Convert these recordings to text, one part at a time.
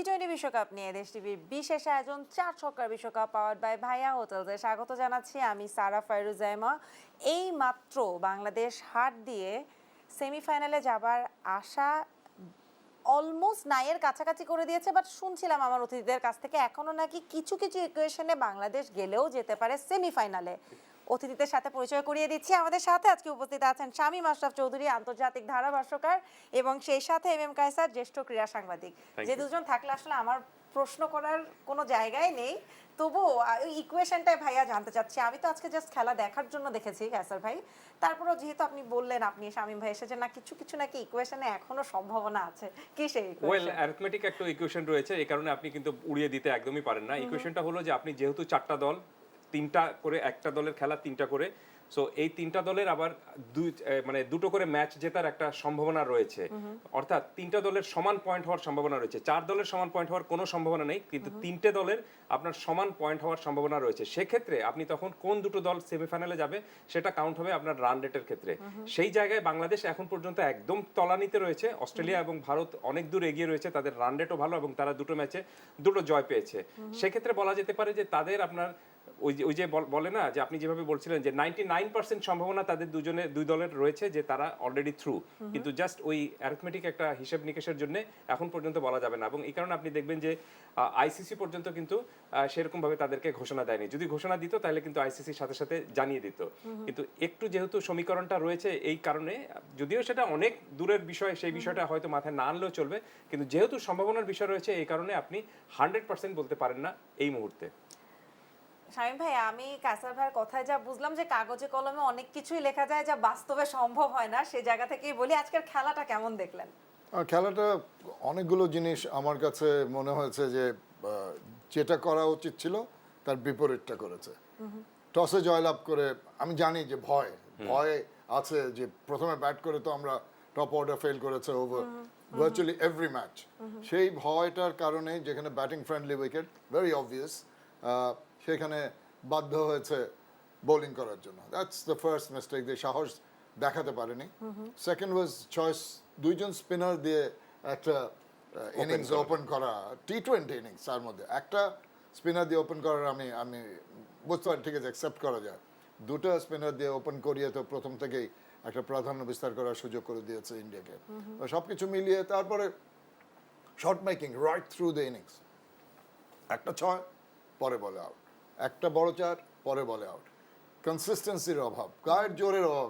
টি-20 বিশ্বকাপ নিয়ে দেশ টিভির বিশেষ আয়োজন 4 ছক্কার বিশ্বকাপ পাওয়ার্ড বাই ভাইয়া হোটেলসে স্বাগত জানাচ্ছি আমি সারা ফাইরুজাইমা। এই মাত্র বাংলাদেশ হার দিয়ে সেমিফাইনালে যাবার আশা অলমোস্ট নাইয়ের কাছাকাছি করে দিয়েছে, বাট শুনছিলাম আমার অতিথিদের কাছ থেকে এখনো নাকি কিছু কিছু ইকুয়েশনে বাংলাদেশ গেলেও যেতে পারে সেমিফাইনালে। অতিথিদের সাথে পরিচয় করিয়ে দিচ্ছি। আমাদের সাথে আজকে উপস্থিত আছেন শামীম আশরাফ চৌধুরী, আন্তর্জাতিক ধারাভাষ্যকার, এবং সেই সাথে এম কায়সার, জ্যেষ্ঠ ক্রীড়া সাংবাদিক। যে দুজন থাকলে আসলে আমার প্রশ্ন করার কোনো জায়গায় নেই, তবুও ওই ইকুয়েশনটাই ভাইয়া জানতে চাচ্ছি। আমি তো আজকে জাস্ট খেলা দেখার জন্য দেখেছি কায়সার ভাই, তারপরেও যেহেতু আপনি বললেন আপনি শামীম ভাই এসেছেন না, কিছু কিছু নাকি ইকুয়েশনে এখনো সম্ভাবনা আছে, কি সেই ইকুয়েশন? ওয়েল, অ্যারিথমেটিক একটা ইকুয়েশন রয়েছে, এই কারণে আপনি কিন্তু উড়িয়ে দিতে একদমই পারেন না। ইকুয়েশনটা হলো যে আপনি যেহেতু চারটা দল, তিনটা করে, একটা দলের খেলা তিনটা করে, সো এই তিনটা দলের আবার দুটো করে ম্যাচ জেতার একটা সম্ভাবনা রয়েছে, অর্থাৎ তিনটা দলের সমান পয়েন্ট হওয়ার সম্ভাবনা রয়েছে। 4 দলের সমান পয়েন্ট হওয়ার কোনো সম্ভাবনা নেই, কিন্তু তিনটে দলের আপনার সমান পয়েন্ট হওয়ার সম্ভাবনা রয়েছে। সেক্ষেত্রে আপনি তখন কোন দুটো দল সেমিফাইনালে যাবে সেটা কাউন্ট হবে আপনার রান রেটের ক্ষেত্রে। সেই জায়গায় বাংলাদেশ এখন পর্যন্ত একদম তলানিতে রয়েছে। অস্ট্রেলিয়া এবং ভারত অনেক দূর এগিয়ে রয়েছে, তাদের রান রেটও ভালো এবং তারা দুটো ম্যাচে দুটো জয় পেয়েছে। সেক্ষেত্রে বলা যেতে পারে যে তাদের আপনার ওই যে বলে না যে আপনি যেভাবে বলছিলেন যে 99% সম্ভাবনা তাদের দুই দলের রয়েছে যে তারা অলরেডি থ্রু, কিন্তু জাস্ট ওই অ্যারিথমেটিক একটা হিসাব নিকেশের জন্য এখন পর্যন্ত বলা যাবে না। এবং এই কারণে আপনি দেখবেন যে আইসিসি পর্যন্ত কিন্তু সেরকম ভাবে তাদেরকে ঘোষণা দেয়নি। যদি ঘোষণা দিত তাহলে কিন্তু আইসিসির সাথে সাথে জানিয়ে দিত, কিন্তু একটু যেহেতু সমীকরণটা রয়েছে এই কারণে, যদিও সেটা অনেক দূরের বিষয়, সেই বিষয়টা হয়তো মাথায় না আনলেও চলবে, কিন্তু যেহেতু সম্ভাবনার বিষয় রয়েছে এই কারণে আপনি 100% বলতে পারেন না এই মুহূর্তে। শামীম ভাই, আমি কায়সার ভাইয়ের কথায় যা বুঝলাম যে কাগজে কলমে অনেক কিছুই লেখা যায় যা বাস্তবে সম্ভব হয় না, সেই জায়গা থেকেই বলি আজকের খেলাটা কেমন দেখলেন? খেলাটা অনেকগুলো জিনিস আমার কাছে মনে হয়েছে যে যেটা করা উচিত ছিল তার বিপরীতটা করেছে। টসে জয়লাভ করে, আমি জানি যে ভয় আছে যে প্রথমে ব্যাট করে তো আমরা টপ অর্ডার ফেল করেছে ওভার ভার্চুয়ালি এভরি ম্যাচ। সেই ভয়টার কারণে যেখানে batting friendly wicket very obvious, সেখানে বাধ্য হয়েছে বোলিং করার জন্য। দ্যাটস দ্য ফার্স্ট মিস্টেক, যে সাহস দেখাতে পারেনি। সেকেন্ড ওয়াজ চয়েস, দুইজন স্পিনার দিয়ে একটা ইনিংস ওপেন করা, টি-20 ইনিংস, তার মধ্যে একটা স্পিনার দিয়ে ওপেন করার আমি বুঝতে পারি, ঠিক আছে, অ্যাকসেপ্ট করা যায়। দুটো স্পিনার দিয়ে ওপেন করিয়ে তো প্রথম থেকেই একটা প্রাধান্য বিস্তার করার সুযোগ করে দিয়েছে ইন্ডিয়াকে। সব কিছু মিলিয়ে তারপরে shot making right through the innings, একটা 6 পরে বলে আউট, একটা বড় 4 পরে বলে আউট, কনসিস্টেন্সির অভাব, গায়ের জোরের অভাব।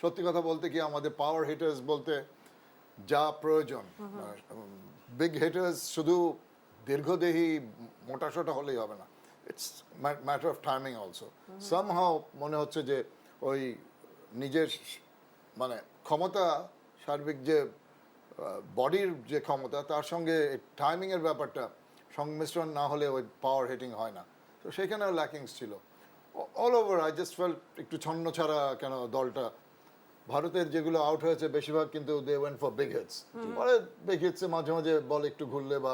সত্যি কথা বলতে কি, আমাদের পাওয়ার হিটার্স বলতে যা প্রয়োজন, বিগ হিটার্স শুধু দীর্ঘদেহী মোটাসোটা হলেই হবে না, it's matter of timing also. Somehow মনে হচ্ছে যে ওই নিজের মানে ক্ষমতা, সার্বিক যে বডির যে ক্ষমতা, তার সঙ্গে টাইমিংয়ের ব্যাপারটা সংমিশ্রণ না হলে ওই পাওয়ার হিটিং হয় না। তো সেখানেও ল্যাকিংস ছিল all over. I just felt একটু ছন্ন ছাড়া কেন দলটা। ভারতের যেগুলো আউট হয়েছে বেশিরভাগ কিন্তু they went for big hits, পরে বিগ হিটসে মাঝে মাঝে বল একটু ঘুরলে বা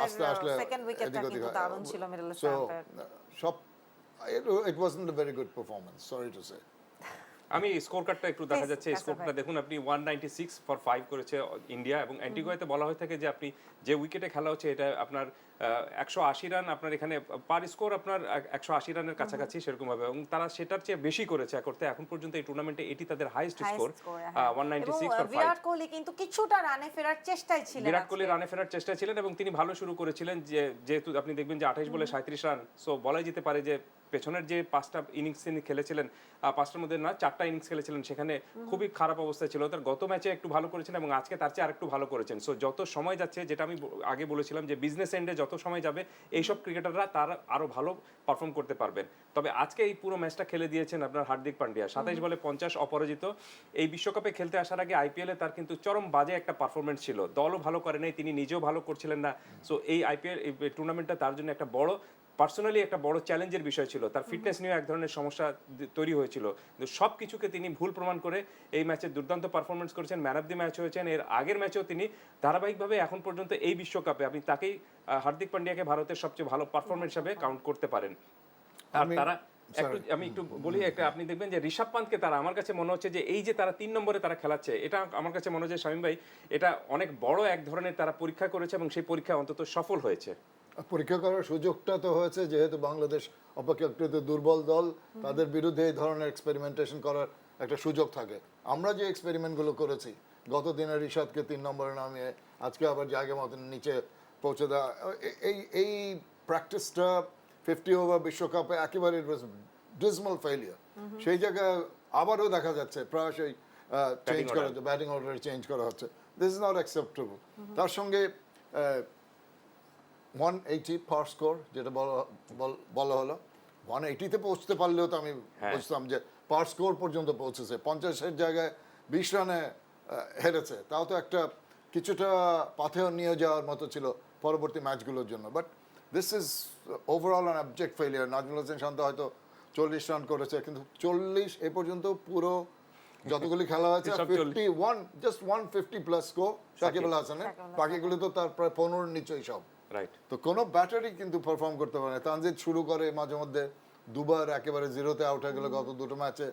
আস্তে আসলে এদিক ওদিক। সো সব ইট wasn't a very good performance, sorry to say. আমি স্কোর কার্ডটা একটু দেখা যাচ্ছে, স্কোরটা দেখুন আপনি 196 ফর 5 করেছে ইন্ডিয়া, এবং অ্যান্টিগুয়াতে বলা হয়ে থাকে যে আপনি যে উইকেটে খেলা হচ্ছে এটা আপনার 180 রান, আপনার এখানে পার স্কোর আপনার 180 রানের কাছাকাছি সেরকম ভাবে, এবং তারা সেটার চেয়ে বেশি করেছে করতে এখন পর্যন্ত এই টুর্নামেন্টে এটি তাদের highest score 196 for 5। Virat Kohli কিন্তু কিছুটা রানে ফেরার চেষ্টায় ছিলেন, বিরাট কোহলি রানে ফেরার চেষ্টায় ছিলেন এবং তিনি ভালো শুরু করেছিলেন, যেহেতু আপনি দেখবেন যে 28 বলে 37 রান, সো বলাই যেতে পারে যে পেছনের যে 5টা ইনিংস তিনি খেলেছিলেন, 5টার মধ্যে না 4টা ইনিংস খেলেছিলেন, সেখানে খুবই খারাপ অবস্থায় ছিল। তার গত ম্যাচে একটু ভালো করেছেন এবং আজকে তার চেয়ে আরেকটু ভালো করেছেন। সো যত সময় যাচ্ছে, যেটা আমি আগে বলেছিলাম যে বিজনেস এন্ডে যত সময় যাবে এইসব ক্রিকেটাররা তার আরো ভালো পারফর্ম করতে পারবেন। তবে আজকে এই পুরো ম্যাচটা খেলে দিয়েছেন আপনার হার্দিক পান্ডিয়া, 27 বলে 50 অপরাজিত। এই বিশ্বকাপে খেলতে আসার আগে আইপিএলে তার কিন্তু চরম বাজে একটা পারফরমেন্স ছিল, দলও ভালো করে নাই, তিনি নিজেও ভালো করছিলেন না। সো এই আইপিএল টুর্নামেন্টটা তার জন্য একটা বড়, পার্সোনালি একটা বড় চ্যালেঞ্জের বিষয় ছিল। তার ফিটনেস নিয়ে এক ধরনের সমস্যা তৈরি হয়েছিল, কিন্তু সব কিছুকে তিনি ভুল প্রমাণ করে এই ম্যাচে দুর্দান্ত পারফরমেন্স করেছেন, ম্যান অফ দি ম্যাচ হয়েছেন। এর আগের ম্যাচেও তিনি ধারাবাহিকভাবে এখন পর্যন্ত এই বিশ্বকাপে আপনি তাকেই, হার্দিক পান্ডিয়াকে ভারতের সবচেয়ে ভালো পারফরমেন্স হিসেবে কাউন্ট করতে পারেন। আর তারা একটু আমি একটু বলি একটা, আপনি দেখবেন যে ঋষভ পান্তকে তারা, আমার কাছে মনে হচ্ছে যে এই যে তারা 3 নম্বরে তারা খেলাচ্ছে, এটা আমার কাছে মনে হচ্ছে শামীম ভাই এটা অনেক বড় এক ধরনের তারা পরীক্ষা করেছে এবং সেই পরীক্ষা অন্তত সফল হয়েছে। পরীক্ষা করার সুযোগটা তো হয়েছে যেহেতু বাংলাদেশ অপেক্ষাকৃত দুর্বল দল, তাদের বিরুদ্ধে এই ধরনের এক্সপেরিমেন্টেশন করার একটা সুযোগ থাকে। আমরা যে এক্সপেরিমেন্টগুলো করেছি, গত দিনে ঋষাদকে 3 নম্বরে নামিয়ে আজকে আবার জায়গা মতন নিচে পৌঁছে দেওয়া, এই প্র্যাকটিসটা 50 ওভার বিশ্বকাপে একেবারে ডিসমাল ফেলিয়ার। সেই জায়গায় আবারও দেখা যাচ্ছে প্রায়শই চেঞ্জ করা হচ্ছে, ব্যাটিং অর্ডার চেঞ্জ করা হচ্ছে। This is not acceptable. তার সঙ্গে 180 পার স্কোর যেটা বলা হলো, 180-তে পৌঁছতে পারলেও তো আমি বুঝতাম যে পার স্কোর পর্যন্ত পৌঁছেছে। 50-এর জায়গায় 20 রানে হেরেছে, তাও তো একটা কিছুটা পাথেও নিয়ে যাওয়ার মতো ছিল পরবর্তী ম্যাচগুলোর জন্য। But this is overall an abject failure. Najmul Hossain Shanto হয়তো 40 রান করেছে, কিন্তু 40 এ পর্যন্ত পুরো যতগুলি খেলা হয়েছে 51, just 150 plus score Shakib Al হাসানের, বাকিগুলো তো তার প্রায় 15-এর নিচেই সব। রাইট। তো কোনো ব্যাটারি কিন্তু পারফর্ম করতে পারে না। তানজিদ শুরু করে মাঝে মধ্যে দুবার একেবারে জিরোতে আউট হয়ে গেল গত দুটো ম্যাচে।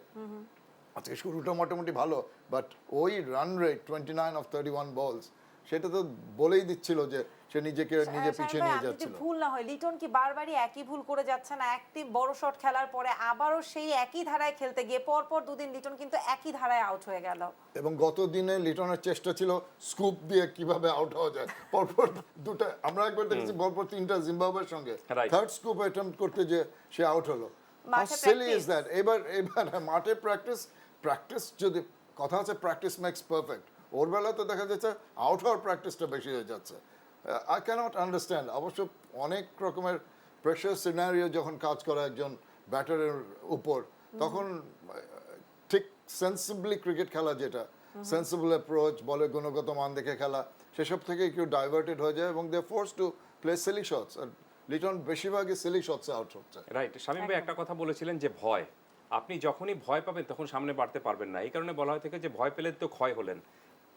আজকে শুরুটা মোটামুটি ভালো, বাট ওই রান রেট 29 অফ 31 বলস, সেটা তো বলেই দিচ্ছিল যে সে নিজেকে নিজে পিছিয়ে নিয়ে যাচ্ছিল। ভুল না হয় লিটন কি বারবারই একই ভুল করে যাচ্ছে না? একটি বড় শট খেলার পরে আবারও সেই একই ধারায় খেলতে গিয়ে পরপর দুদিন লিটন কিন্তু একই ধারায় আউট হয়ে গেল। এবং গত দিনে লিটনের চেষ্টা ছিল স্কুপ দিয়ে কিভাবে আউট হওয়া যায়। পরপর দুটো আমরা একবার দেখেছি, পরপর 3টা জিম্বাবুয়ের সঙ্গে থার্ড স্কুপ অ্যাটেম্প্ট করতে যে সে আউট হলো। How silly is that? এবার মাঠে প্র্যাকটিস যদি কথা আছে, প্র্যাকটিস মেক্স পারফেক্ট। ওর বেলা তো দেখা যাচ্ছে আউট হওয়ার প্র্যাকটিসটা বেশি হয়ে যাচ্ছে। I cannot understand. অবশ্য অনেক রকমের প্রেশার সিনারিও যখন কাজ করে একজন ব্যাটারের উপর, তখন ঠিক সেন্সিবলি ক্রিকেট খেলা, যেটা সেন্সিবল অ্যাপ্রোচ, বলের গুণগত মান দেখে খেলা, সেসব থেকে একটু ডাইভার্টেড হয়ে যায় এবং they force to play silly shots. আর লিটন বেশিরভাগই সিলি শটসে আউট হচ্ছে। রাইট। শামীম ভাই একটা কথা বলেছিলেন যে ভয়, আপনি যখনই ভয় পাবেন তখন সামনে বাড়তে পারবেন না। এই কারণে বলা হয়ে থাকে যে ভয় পেলে তো ক্ষয় হলেন।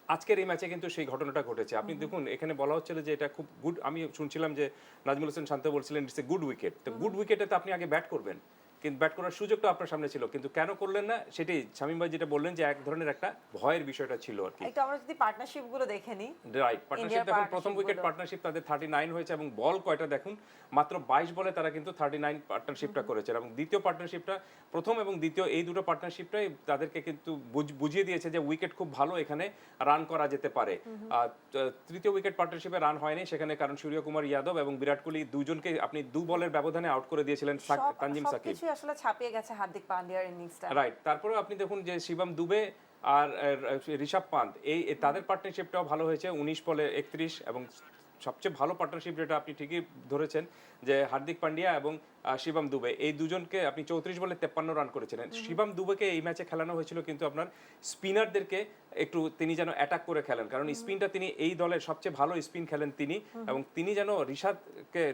আজকের এই ম্যাচে কিন্তু সেই ঘটনাটা ঘটেছে। আপনি দেখুন এখানে বলা হচ্ছিল যে এটা খুব গুড, আমি শুনছিলাম যে নাজমুল হোসেন শান্ত বলছিলেন ইটস এ গুড উইকেট। তো গুড উইকেটে তো আপনি আগে ব্যাট করবেন, কিন্তু ব্যাট করার সুযোগটা আপনার সামনে ছিল, কিন্তু কেন করলেন না? সেটাই শামীম ভাই যেটা বললেন যে এক ধরনের একটা ভয়ের বিষয়টা ছিল আর কি। একটু আমরা যদি পার্টনারশিপ গুলো দেখে নিই। রাইট। পার্টনারশিপ দেখুন, প্রথম উইকেট পার্টনারশিপ তাদের 39 হয়েছে এবং বল কয়টা দেখুন, মাত্র 22 বলে তারা কিন্তু 39 পার্টনারশিপটা করেছে। এবং দ্বিতীয় পার্টনারশিপটা, প্রথম এবং দ্বিতীয় এই দুটো পার্টনারশিপটাই তাদেরকে কিন্তু বুঝিয়ে দিয়েছে যে উইকেট খুব ভালো, এখানে রান করা যেতে পারে। তৃতীয় উইকেট পার্টনারশিপে রান হয়নি সেখানে, কারণ সূর্যকুমার যাদব এবং বিরাট কোহলি দুজনকে আপনি 2 বলের ব্যবধানে আউট করে দিয়েছিলেন তানজিম সাকিব। সবকিছু আসলে ছাপিয়ে গেছে হার্দিক পান্ডিয়ার ইনিংসটা। রাইট। তারপরেও আপনি দেখুন যে শিবম দুবে আর ঋষভ পান্ত, এই তাদের পার্টনারশিপটাও ভালো হয়েছে, 19 বলে 31। এবং সবচেয়ে ভালো পার্টনারশিপ যেটা আপনি ঠিকই ধরেছেন যে হার্দিক পান্ডিয়া এবং শিবম দুবে, এই দুজনকে আপনি 34 বলে 53 রান করেছিলেন। শিবম দুবেকে এই ম্যাচে খেলানো হয়েছিল কিন্তু আপনার স্পিনারদেরকে একটু তিনি যেন অ্যাটাক করে খেলেন, কারণ স্পিনটা তিনি এই দলের সবচেয়ে ভালো স্পিন খেলেন তিনি, এবং তিনি যেন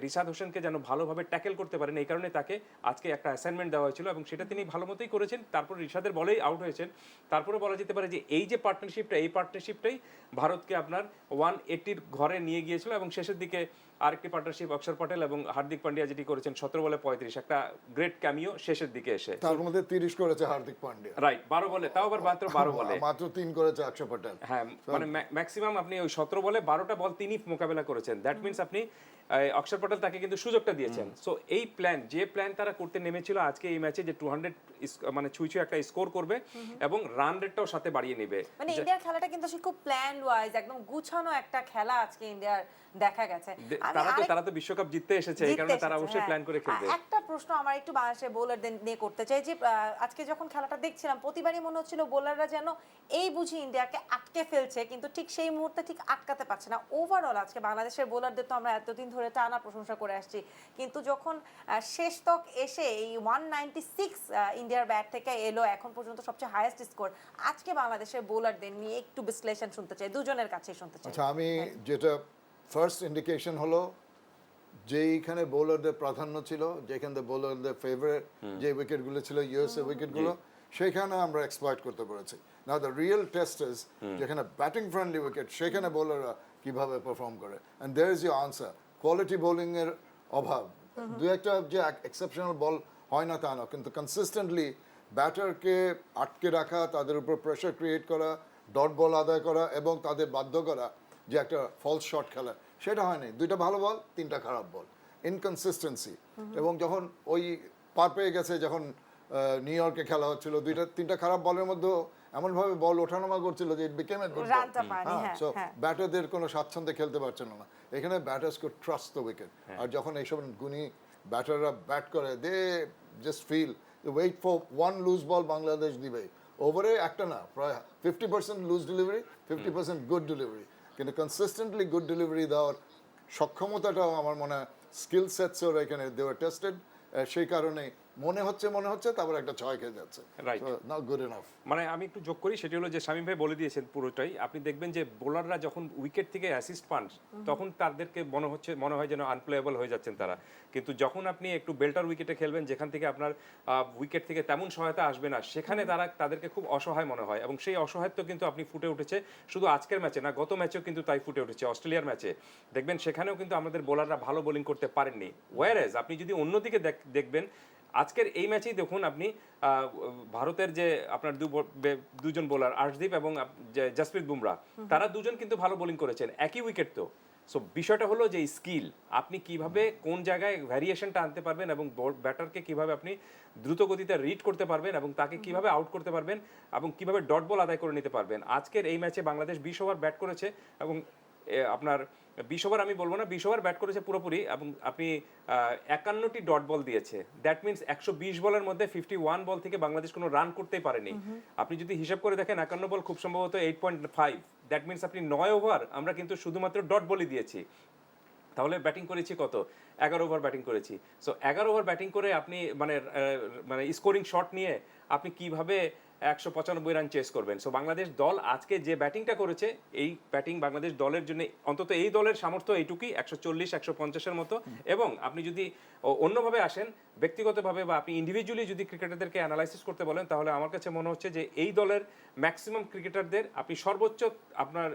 রিশাদ হোসেনকে যেন ভালোভাবে ট্যাকেল করতে পারেন, এই কারণে তাকে আজকে একটা অ্যাসাইনমেন্ট দেওয়া হয়েছিল এবং সেটা তিনি ভালো মতোই করেছেন। তারপর রিশাদের বলেই আউট হয়েছেন। তারপরে বলা যেতে পারে যে এই যে পার্টনারশিপটা, এই পার্টনারশিপটাই ভারতকে আপনার 180-র ঘরে নিয়ে গিয়েছিল। এবং শেষের দিকে আরেকটি পার্টনারশিপ অক্ষর পটেল এবং হার্দিক পান্ডিয়া যেটি করেছেন 17 বলে 35, একটা গ্রেট ক্যামিও শেষের দিকে এসে। তার মধ্যে 30 করেছে হার্দিক পান্ডিয়া। রাইট, 12 বলে, তাও আবার মাত্র 12 বলে, মাত্র 3 করেছে অক্ষর পটেল। হ্যাঁ, মানে ম্যাক্সিমাম আপনি ওই 17 বলে 12টা বল তিনি মোকাবেলা করেছেন। দ্যাট মিন্স আপনি অক্ষর পটেল তাকে কিন্তু সুযোগটা দিয়েছেন। সো এই প্ল্যান, যে প্ল্যান তারা করতে নেমেছিল আজকে এই ম্যাচে, যে 200 মানে ছুঁই একটা স্কোর করবে এবং রান রেটটাও সাথে বাড়িয়ে নেবে, মানে ইন্ডিয়ার খেলাটা কিন্তু খুব প্ল্যান ওয়াইজ একদম গুছানো একটা খেলা আজকে ইন্ডিয়ার দেখা গেছে। তারা তো বিশ্বকাপ জিততে এসেছে, এই কারণে তারা অবশ্যই প্ল্যান করে খেলবে। একটা প্রশ্ন আমার একটু বাংলাদেশের বোলারদের নিয়ে করতে চাই, যে আজকে যখন খেলাটা দেখছিলাম প্রতিবারই মনে হচ্ছিল বোলাররা যেন এই বুঝি ইন্ডিয়াকে আটকে ফেলছে, কিন্তু ঠিক সেই মুহূর্তে ঠিক আটকাতে পারছে না। ওভারঅল আজকে বাংলাদেশের বোলারদের তো আমরা এতদিন ধরে টানা প্রশংসা করে আসছি, কিন্তু যখন শেষ তক এসে এই 196 ইন্ডিয়ার ব্যাট থেকে এলো এখন পর্যন্ত সবচেয়ে হাইয়েস্ট স্কোর, আজকে বাংলাদেশের বোলারদের নিয়ে একটু বিশ্লেষণ শুনতে চাই, দুজনের কাছেই শুনতে চাই। আচ্ছা, আমি যেটা ফার্স্ট ইন্ডিকেশন হলো যেইখানে বোলারদের প্রাধান্য ছিল, যেখানে বোলারদের ফেভারিট যে উইকেটগুলো ছিল, ইউএসএ উইকেটগুলো, সেখানে আমরা এক্সপ্লয়েট করতে পেরেছি। Now the real test is যেখানে ব্যাটিং ফ্রেন্ডলি উইকেট, সেখানে বোলাররা কিভাবে পারফর্ম করে। And there is your answer, quality bowling এর অভাব। দু একটা যে এক্সেপশনাল বল হয় না তা না, কিন্তু কনসিস্টেন্টলি ব্যাটারকে আটকে রাখা, তাদের উপর প্রেশার ক্রিয়েট করা, ডট বল আদায় করা এবং তাদের বাধ্য করা যে একটা ফলস শট খেলা, সেটা হয়নি। 2টা ভালো বল, 3টা খারাপ বল, ইনকনসিস্টেন্সি। এবং যখন ওই পার পেয়ে গেছে, যখন নিউ ইয়র্কে খেলা হচ্ছিল, 2-3টা খারাপ বলের মধ্যে এমনভাবে বল ওঠানামা করছিল যে ইট বিকেম এ গুড রানটা পায়নি, হ্যাঁ, সো হ্যাঁ। ব্যাটারদের কোনো স্বাচ্ছন্দ্যে খেলতে পারছিল না। এখানে batters could trust the wicket. আর যখন এইসব গুণী ব্যাটাররা ব্যাট করে, they just feel wait for one loose ball Bangladesh দিবে। ওভারে একটা না, প্রায় 50% লুজ ডেলিভারি, 50% গুড ডেলিভারি। কিন্তু কনসিস্টেন্টলি গুড ডেলিভারি দেওয়ার সক্ষমতাটাও আমার মনে হয় স্কিল সেটস ওর এখানে দে ওয়ার টেস্টেড। সেই কারণে মনে হচ্ছে তারপর একটা 6 খেয়ে যাচ্ছে, Right. Not good enough. মানে আমি একটু যোগ করি, সেটি হলো যে শামীম ভাই বলে দিয়েছেন পুরোটাই। আপনি দেখবেন যে বোলাররা যখন উইকেট থেকে অ্যাসিস্ট পান তখন তাদেরকে মনে হয় যেন আনপ্লেয়েবল হয়ে যাচ্ছেন তারা। কিন্তু যখন আপনি একটু বেল্টার উইকেটে খেলবেন, যেখান থেকে আপনার উইকেট থেকে তেমন সহায়তা আসবে না, সেখানে তাদেরকে খুব অসহায় মনে হয়। এবং সেই অসহায়ত্ব কিন্তু আপনি ফুটে উঠেছে শুধু আজকের ম্যাচে না, গত ম্যাচেও কিন্তু তাই ফুটে উঠেছে। অস্ট্রেলিয়ার ম্যাচে দেখবেন সেখানেও কিন্তু আমাদের বোলাররা ভালো বোলিং করতে পারেননি। ওয়ারেজ আপনি যদি অন্যদিকে দেখবেন, আজকের এই ম্যাচেই দেখুন আপনি ভারতের যে আপনার দুজন বোলার আর্শদীপ এবং জসপ্রীত বুমরা, তারা দুজন কিন্তু ভালো বোলিং করেছেন, একই উইকেট তো। সো বিষয়টা হলো যে স্কিল, আপনি কিভাবে কোন জায়গায় ভ্যারিয়েশনটা আনতে পারবেন এবং ব্যাটারকে কিভাবে আপনি দ্রুত গতিতে রিড করতে পারবেন এবং তাকে কিভাবে আউট করতে পারবেন এবং কিভাবে ডট বল আদায় করে নিতে পারবেন। আজকের এই ম্যাচে বাংলাদেশ 20 ওভার ব্যাট করেছে এবং আপনার 20 ওভার আমি বলবো না, 20 ওভার ব্যাট করেছে পুরোপুরি এবং আপনি 51টি ডট বল দিয়েছে। দ্যাট মিনস 120 বলের মধ্যে 51 বল থেকে বাংলাদেশ কোনো রান করতেই পারেনি। আপনি যদি হিসাব করে দেখেন 51 বল খুব সম্ভবত 8.5, দ্যাট মিনস আপনি 9 ওভার আমরা কিন্তু শুধুমাত্র ডট বলই দিয়েছি। তাহলে ব্যাটিং করেছি কত? 11 ওভার ব্যাটিং করেছি। সো 11 ওভার ব্যাটিং করে আপনি মানে স্কোরিং শট নিয়ে আপনি কিভাবে 195 রান চেস করবেন? সো বাংলাদেশ দল আজকে যে ব্যাটিংটা করেছে, এই ব্যাটিং বাংলাদেশ দলের জন্য, অন্তত এই দলের সামর্থ্য এইটুকুই, 140-150-এর মতো। এবং আপনি যদি অন্যভাবে আসেন, ব্যক্তিগতভাবে বা আপনি ইন্ডিভিজুয়ালি যদি ক্রিকেটারদেরকে অ্যানালাইসিস করতে বলেন, তাহলে আমার কাছে মনে হচ্ছে যে এই দলের ম্যাক্সিমাম ক্রিকেটারদের আপনি সর্বোচ্চ আপনার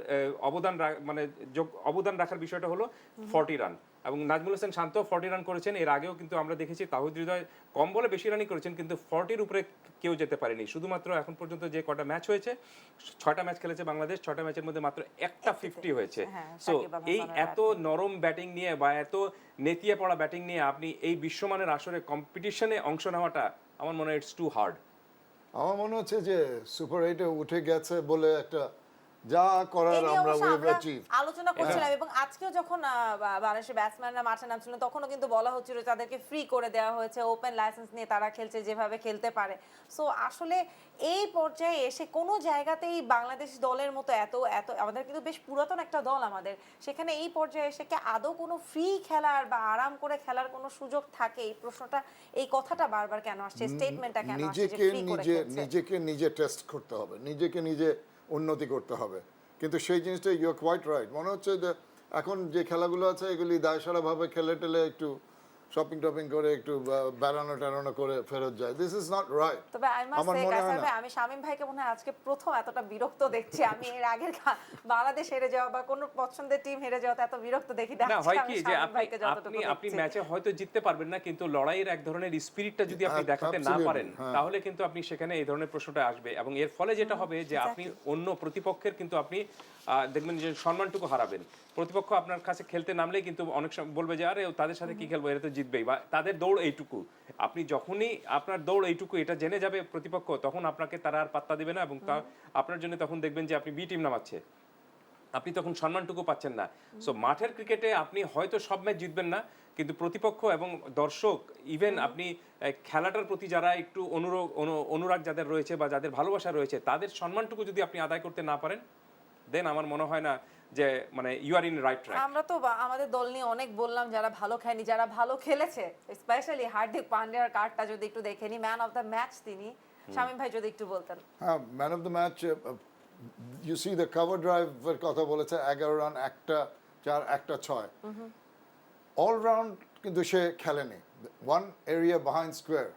অবদান রাখার বিষয়টা হলো 40 রান। এবং নাজমুল হোসেন শান্ত 40 রান করেছেন। এর আগেও কিন্তু আমরা দেখেছি তাহিদ হৃদয় কম বলে বেশি রানই করেছেন, কিন্তু 40-র উপরে কেউ যেতে পারেনি। শুধুমাত্র এখন পর্যন্ত যে কটা ম্যাচ হয়েছে, 6টা ম্যাচ খেলেছে বাংলাদেশ, 6টা ম্যাচের মধ্যে মাত্র একটা 50 হয়েছে। সো এই এত নরম ব্যাটিং নিয়ে বা এত নেতিয়ে পড়া ব্যাটিং নিয়ে আপনি এই বিশ্বমানের আসরে কম্পিটিশনে অংশ নেওয়াটা আমার মনে হয় ইটস টু হার্ড। আমার মনে হচ্ছে যে সুপার 8-এ উঠে গেছে বলে একটা যা করার এই নিয়ে আমরা অবশ্য উইভ আমরা অ্যাচিভ। আলোচনা করছিলাম এবং আজকেও যখন বাংলাদেশের ব্যাটসম্যানরা মাঠে নামছিলেন তখনও কিন্তু বলা হচ্ছিল তাদেরকে ফ্রি করে দেওয়া হয়েছে, ওপেন লাইসেন্স নিয়ে তারা খেলছে, যেভাবে খেলতে পারে। সো আসলে এই পর্যায়ে এসে কোনো জায়গাতেই বাংলাদেশ দলের মতো এত এত আমাদের কিন্তু বেশ পুরাতন একটা দল আমাদের, সেখানে এই পর্যায়ে এসে কি আদৌ কোনো ফ্রি খেলার বা আরাম করে খেলার কোনো সুযোগ থাকে? এই প্রশ্নটা, এই কথাটা বারবার কেন আসছে, স্টেটমেন্টটা কেন আসছে যে ফ্রি করে খেলছে? নিজেকে নিজে টেস্ট করতে হবে, নিজেকে নিজে উন্নতি করতে হবে। কিন্তু সেই জিনিসটা ইউ আর কোয়াইট রাইট। মনে হচ্ছে যে এখন যে খেলাগুলো আছে এগুলি দায়সারাভাবে খেলে টেলে একটু শপিং টপিং করে একটু বেড়ানো টেড়ানো করে ফেরত যায়। This is not right. তবে আমার মনে হয় না। আমি শামীম ভাইকে মনে হয় আজকে প্রথম এতটা বিরক্ত দেখছি। আমি এর আগের বাংলাদেশ হেরে যাওয়া বা কোনো পছন্দের টিম হেরে যাওয়াতে এত বিরক্ত দেখি না, হয় আমি কি যে শামীম ভাইকে যতটুকু আপনি দেখছি। ম্যাচে হয়তো জিততে পারবেন না, কিন্তু লড়াইয়ের এক ধরনের স্পিরিটটা যদি আপনি দেখাতে না Absolutely, পারেন, হ্যাঁ। তাহলে কিন্তু আপনি সেখানে এই ধরনের প্রশ্নটা আসবে এবং এর ফলে যেটা হবে যে আপনি অন্য প্রতিপক্ষের কিন্তু আপনি দেখবেন যে সম্মানটুকু হারাবেন। প্রতিপক্ষ আপনার কাছে খেলতে নামলেই কিন্তু অনেক সময় বলবে যে আরে তাদের সাথে কি খেলবো, এরা তো জিতবেই, বা তাদের দৌড় এইটুকু। আপনি যখনই আপনার দৌড় এইটুকু এটা জেনে যাবে প্রতিপক্ষ, তখন আপনাকে তারা আর পাত্তা দিবে না এবং আপনার জন্য তখন দেখবেন যে আপনি বি টিম নামাচ্ছে, আপনি তখন সম্মানটুকু পাচ্ছেন না। সো মাঠের ক্রিকেটে আপনি হয়তো সব ম্যাচ জিতবেন না, কিন্তু প্রতিপক্ষ এবং দর্শক, ইভেন আপনি খেলাটার প্রতি যারা একটু অনুরাগ যাদের রয়েছে বা যাদের ভালোবাসা রয়েছে, তাদের সম্মানটুকু যদি আপনি আদায় করতে না পারেন, দেন আমার মনে হয় না যে মানে you are in right track. আমরা তো আমাদের দল নিয়ে অনেক বললাম, যারা ভালো খেলেনি, যারা ভালো খেলেছে, স্পেশালি হার্দিক পান্ডিয়ার কার্ডটা যদি একটু দেখেনি, ম্যান অফ দ্য ম্যাচ তিনি। শামীম ভাই যদি একটু বলতেন। হ্যাঁ, man of the match you see the cover ড্রাইভের কথা বলেছে, 11 রান, একটা 4, একটা 6, অলরাউন্ড কিন্তু সে খেলেনি। One area behind square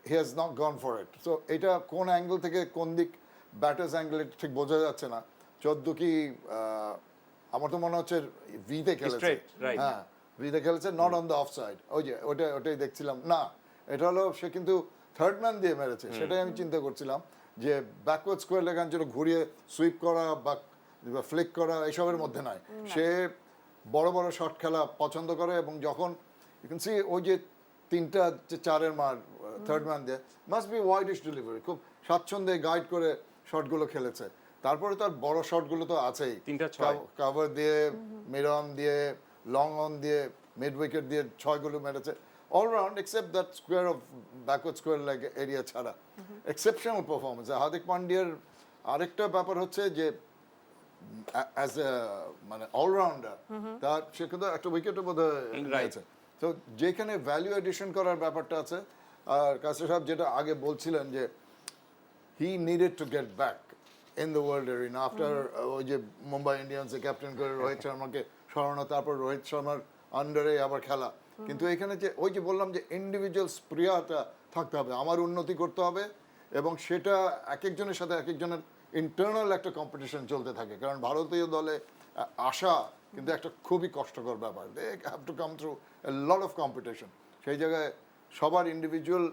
he has not gone for it. So এটা কোন অ্যাঙ্গেল থেকে কোন দিক ব্যাটার্স অ্যাঙ্গেল ঠিক বোঝা যাচ্ছে না। 14 কি আমার তো মনে হচ্ছে ভিতে খেলেছে। Straight, right. হ্যাঁ, ভিতে খেলেছে, not on the of side. ওই যে ওটাই দেখছিলাম না, এটা হলো সে কিন্তু থার্ড ম্যান দিয়ে মেরেছে, সেটাই আমি চিন্তা করছিলাম যে ব্যাকওয়ার্ড স্কোয়ার লেগান যেন ঘুরিয়ে সুইপ করা বা ফ্লিক করা এসবের মধ্যে নয়। সে বড় বড় শট খেলা পছন্দ করে, এবং যখন ইউ ক্যান সি ওই যে তিনটা যে চারের মার থার্ড ম্যান দিয়ে মাস্ট বি ওয়াইডিশ ডেলিভারি, খুব স্বাচ্ছন্দ্যে গাইড করে শটগুলো খেলেছে। তারপরে তার বড় শটগুলো তো আছেই, তিনটা ছয়। কাভার দিয়ে, মিড অন দিয়ে, লং অন দিয়ে, মিড উইকেট দিয়ে ছয়গুলো মেরেছে all round, except that square of backward square leg area ছাড়া। Exceptional performance. হার্দিক পান্ডিয়ার আরেকটা ব্যাপার হচ্ছে যে অ্যাজ এ মানে অলরাউন্ডার তার সে কিন্তু একটা উইকেটও বোধ হয়। তো যেখানে ভ্যালু এডিশন করার ব্যাপারটা আছে, আর কাসে সাহেব যেটা আগে বলছিলেন যে হি needed to get back in the world arena after ওই যে মুম্বাই ইন্ডিয়ান্সে ক্যাপ্টেন করে রোহিত শর্মাকে সরানো, তারপর রোহিত শর্মার আন্ডারে আবার খেলা। কিন্তু এখানে যে ওই যে বললাম যে ইন্ডিভিজুয়াল স্প্রিয়াটা থাকতে হবে, আমার উন্নতি করতে হবে, এবং সেটা এক একজনের সাথে এক একজনের ইন্টারনাল একটা কম্পিটিশন চলতে থাকে। কারণ ভারতীয় দলে আসা কিন্তু একটা খুবই কষ্টকর ব্যাপার, they have to come through a lot of competition. সেই জায়গায় সবার ইন্ডিভিজুয়াল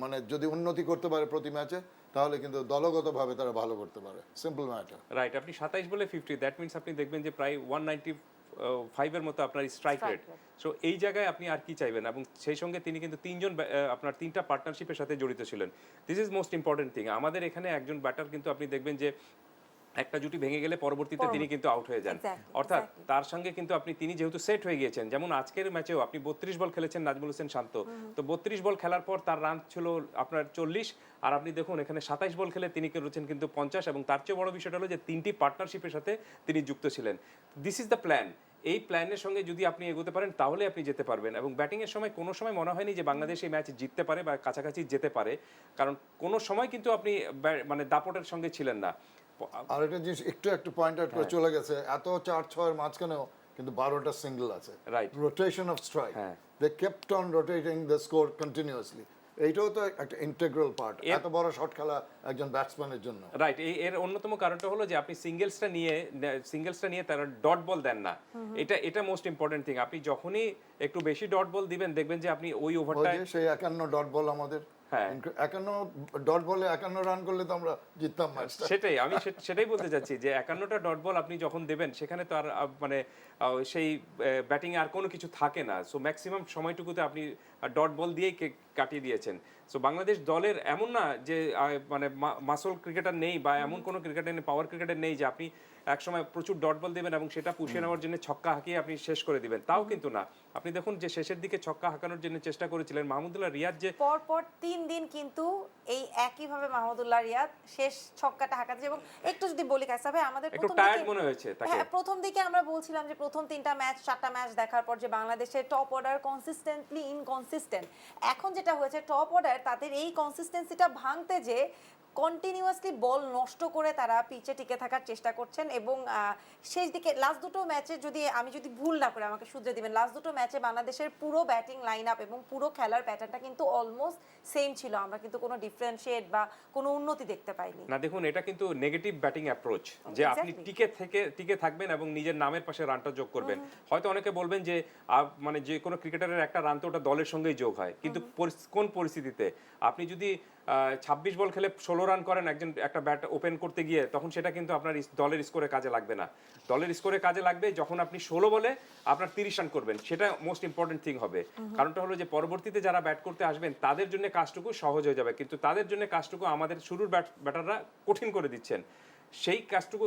মানে যদি উন্নতি করতে পারে প্রতি ম্যাচে, তাহলে কিন্তু দলগতভাবে তারা ভালো করতে পারে, সিম্পল ম্যাটার। রাইট, আপনি 27 বলে 50, দ্যাট মিন্স আপনি দেখবেন যে প্রায় 195 এর মতো আপনার স্ট্রাইক রেট। সো এই জায়গায় আপনি আর কি চাইবেন? এবং সেই সঙ্গে তিনি কিন্তু আপনার তিনটা পার্টনারশিপের সাথে জড়িত ছিলেন। This is most important thing. আমাদের এখানে একজন ব্যাটার কিন্তু আপনি দেখবেন যে একটা জুটি ভেঙে গেলে পরবর্তীতে তিনি কিন্তু আউট হয়ে যান। অর্থাৎ তার সঙ্গে কিন্তু তিনি যেহেতু সেট হয়ে গিয়েছেন, যেমন আজকের ম্যাচেও আপনি 32 বল খেলেছেন নাজমুল হোসেন শান্ত, তো 32 বল খেলার পর তার রান ছিল আপনার 40, আর আপনি দেখুন এখানে 27 বল খেলে তিনি করেছেন কিন্তু 50, এবং তার চেয়ে বড় বিষয়টা হলো যে তিনটি পার্টনারশিপের সাথে তিনি যুক্ত ছিলেন। This is the plan. এই প্ল্যানের সঙ্গে যদি আপনি এগোতে পারেন তাহলে আপনি যেতে পারবেন। এবং ব্যাটিংয়ের সময় কোনো সময় মনে হয়নি যে বাংলাদেশ এই ম্যাচ জিততে পারে বা কাছাকাছি যেতে পারে, কারণ কোনো সময় কিন্তু আপনি মানে দাপটের সঙ্গে ছিলেন না। আর একটা জিনিস একটু পয়েন্ট আউট করে চলে গেছে, এত 4-6 মাঝখানেও কিন্তু 12টা সিঙ্গেল আছে, right, rotation of strike, they kept on rotating the score continuously. এইটাও তো একটা ইন্টিগ্রাল পার্ট এত বড় শট খেলা একজন ব্যাটসম্যানের জন্য। রাইট, এর অন্যতম কারণটা হলো যে আপনি সিঙ্গেলসটা নিয়ে তারা ডট বল দেন না। এটা মোস্ট ইম্পর্টেন্ট থিং। আপনি যখনই একটু বেশি ডট বল দিবেন দেখবেন যে আপনি ওই ওভারটা, সেই 51 ডট বল আমাদের, 51 ডট বলে 51 রান করলে তো আমরা জিততাম ম্যাচটা। সেটাই আমি সেটাই বলতে যাচ্ছি যে 51টা ডট বল আপনি যখন দেবেন সেখানে তো আর মানে সেই ব্যাটিং আর কোনো কিছু থাকে না। সো ম্যাক্সিমাম সময়টুকুতে আপনি ডট বল দিয়েই কাটিয়ে দিয়েছেন। সো বাংলাদেশ দলের এমন না যে মানে মাসল ক্রিকেটার নেই বা এমন কোনো ক্রিকেটার নেই, পাওয়ার ক্রিকেটার নেই যে আপনি একসময় প্রচুর ডট বল দেবেন এবং সেটা পুষিয়ে নেওয়ার জন্য ছক্কা হাঁকিয়ে আপনি শেষ করে দিবেন, তাও কিন্তু না। আপনি দেখুন যে শেষের দিকে ছক্কা হাঁকানোর জন্য চেষ্টা করেছিলেন মাহমুদুল্লাহ রিয়াদ, যে পরপর 3 দিন কিন্তু এই একইভাবে মাহমুদুল্লাহ রিয়াদ শেষ ছক্কাটা হাঁকাচ্ছে। এবং একটু যদি বলি কায়সা ভাই, আমাদের একটু টায়ার্ড মনে হয়েছে তাকে। হ্যাঁ, প্রথম দিকে আমরা বলছিলাম যে প্রথম 3টা ম্যাচ 4টা ম্যাচ দেখার পর যে বাংলাদেশের টপ অর্ডার কনসিস্টেন্টলি ইনকনসিস্টেন্ট। এখন যেটা হয়েছে টপ অর্ডার তাদের এই কনসিস্টেন্সিটা ভাঙতে যে কন্টিনিউয়াসলি বল নষ্ট করে তারা পিচে টিকে থাকার চেষ্টা করছেন। এবং শেষ দিকে লাস্ট দুটো ম্যাচে আমি যদি ভুল না করে আমাকে শুধরে দিবেন, লাস্ট দুটো ম্যাচে বাংলাদেশের পুরো ব্যাটিং লাইন আপ এবং পুরো খেলার প্যাটার্নটা কিন্তু অলমোস্ট সেম ছিল। আমরা কিন্তু কোনো ডিফারেন্সিয়েট বা কোনো উন্নতি দেখতে পাইনি। না দেখুন, এটা কিন্তু নেগেটিভ ব্যাটিং অ্যাপ্রোচ, যে আপনি টিকে থাকবেন এবং নিজের নামের পাশে রানটা যোগ করবেন। হয়তো অনেকে বলবেন যে মানে যে কোনো ক্রিকেটারের একটা রান তো ওটা দলের সঙ্গেই যোগ হয়, কিন্তু কোন পরিস্থিতিতে আপনি যদি 26 বল খেলে 16 রান করেন একটা ব্যাট ওপেন করতে গিয়ে, তখন সেটা কিন্তু আপনার দলের স্কোরে কাজে লাগবে না। দলের স্কোরে কাজে লাগবে যখন আপনি 16 বলে আপনার 30 রান করবেন, সেটা মোস্ট ইম্পর্টেন্ট থিং হবে। কারণটা হলো যে পরবর্তীতে যারা ব্যাট করতে আসবেন তাদের জন্য কাজটুকু সহজ হয়ে যাবে, কিন্তু তাদের জন্য কাজটুকু আমাদের শুরুর ব্যাটাররা কঠিন করে দিচ্ছেন। সেই কাজটুকু